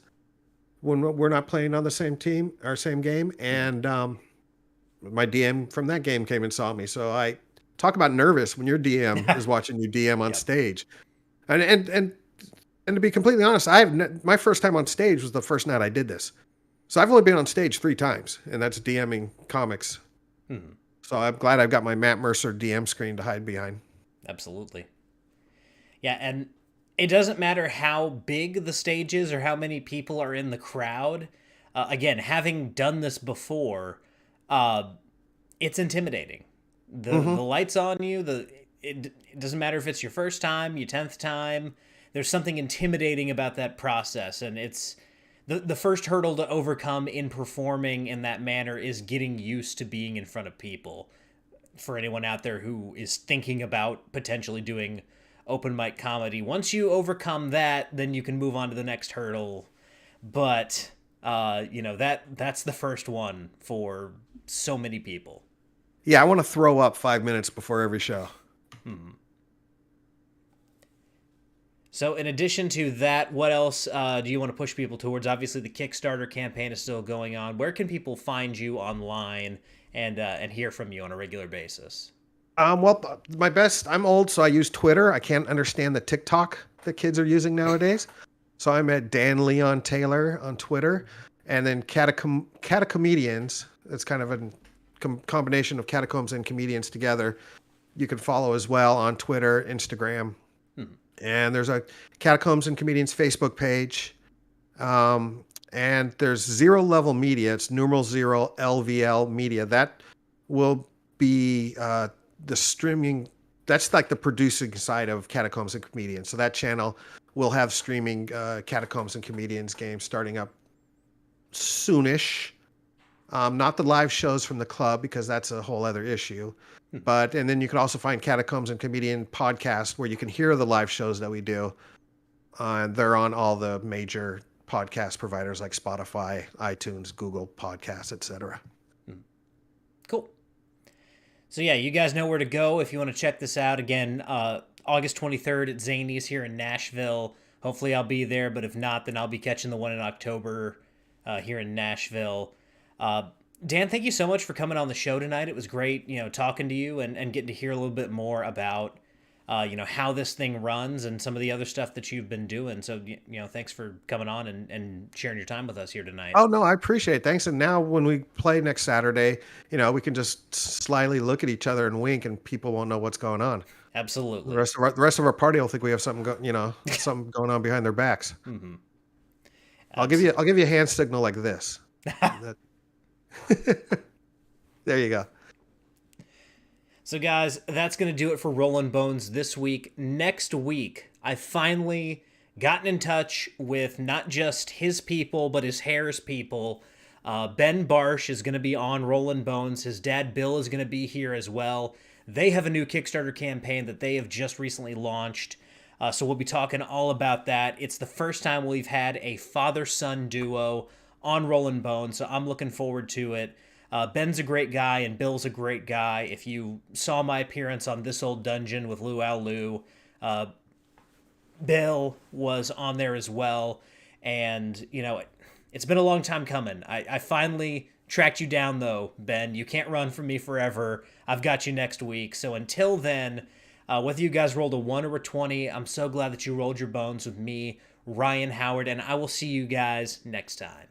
when we're not playing on the same team or same game, and my DM from that game came and saw me. So I talk about nervous when your DM is watching you DM on Yep. stage, and to be completely honest, my first time on stage was the first night I did this. So I've only been on stage 3 times, and that's DMing comics. Hmm. So I'm glad I've got my Matt Mercer DM screen to hide behind. Absolutely. Yeah, and it doesn't matter how big the stage is or how many people are in the crowd. Again, having done this before, uh, it's intimidating. The Hmm. lights on you. It doesn't matter if it's your first time, your 10th time. There's something intimidating about that process, and it's the first hurdle to overcome in performing in that manner is getting used to being in front of people. For anyone out there who is thinking about potentially doing open mic comedy, once you overcome that, then you can move on to the next hurdle. But that's the first one for so many people. Yeah, I want to throw up 5 minutes before every show. So, in addition to that, what else do you want to push people towards? Obviously, the Kickstarter campaign is still going on. Where can people find you online and hear from you on a regular basis? Well, my best. I'm old, so I use Twitter. I can't understand the TikTok that kids are using nowadays. So I'm at Dan Leon Taylor on Twitter, and then Catacomedians. It's kind of a combination of catacombs and comedians together. You can follow as well on Twitter, Instagram, and there's a Catacombs and Comedians Facebook page. And there's Zero Level Media. It's numeral 0 LVL Media. That will be the streaming. That's like the producing side of Catacombs and Comedians. So that channel will have streaming Catacombs and Comedians games starting up soonish. Not the live shows from the club because that's a whole other issue. And then you can also find Catacombs and Comedian podcast where you can hear the live shows that we do. And they're on all the major podcast providers like Spotify, iTunes, Google Podcasts, etc. Cool. So yeah, you guys know where to go if you want to check this out. Again, August 23rd at Zany's here in Nashville. Hopefully I'll be there, but if not, then I'll be catching the one in October here in Nashville. Dan, thank you so much for coming on the show tonight. It was great, talking to you and getting to hear a little bit more about, how this thing runs and some of the other stuff that you've been doing. So, thanks for coming on and sharing your time with us here tonight. Oh, no, I appreciate it. Thanks. And now when we play next Saturday, we can just slyly look at each other and wink and people won't know what's going on. Absolutely. The rest of our party will think we have something something going on behind their backs. Mm-hmm. I'll give you a hand signal like this. There you go. So guys, that's going to do it for Rollin' Bones this week. Next week, I finally gotten in touch with not just his people, but his hair's people. Ben Barsh is going to be on Rollin' Bones. His dad, Bill, is going to be here as well. They have a new Kickstarter campaign that they have just recently launched. So we'll be talking all about that. It's the first time we've had a father-son duo on Rollin' Bones, so I'm looking forward to it. Ben's a great guy, and Bill's a great guy. If you saw my appearance on This Old Dungeon with Lou, Bill was on there as well. And, it's been a long time coming. I finally tracked you down, though, Ben. You can't run from me forever. I've got you next week. So until then, whether you guys rolled a 1 or a 20, I'm so glad that you rolled your bones with me, Ryan Howard, and I will see you guys next time.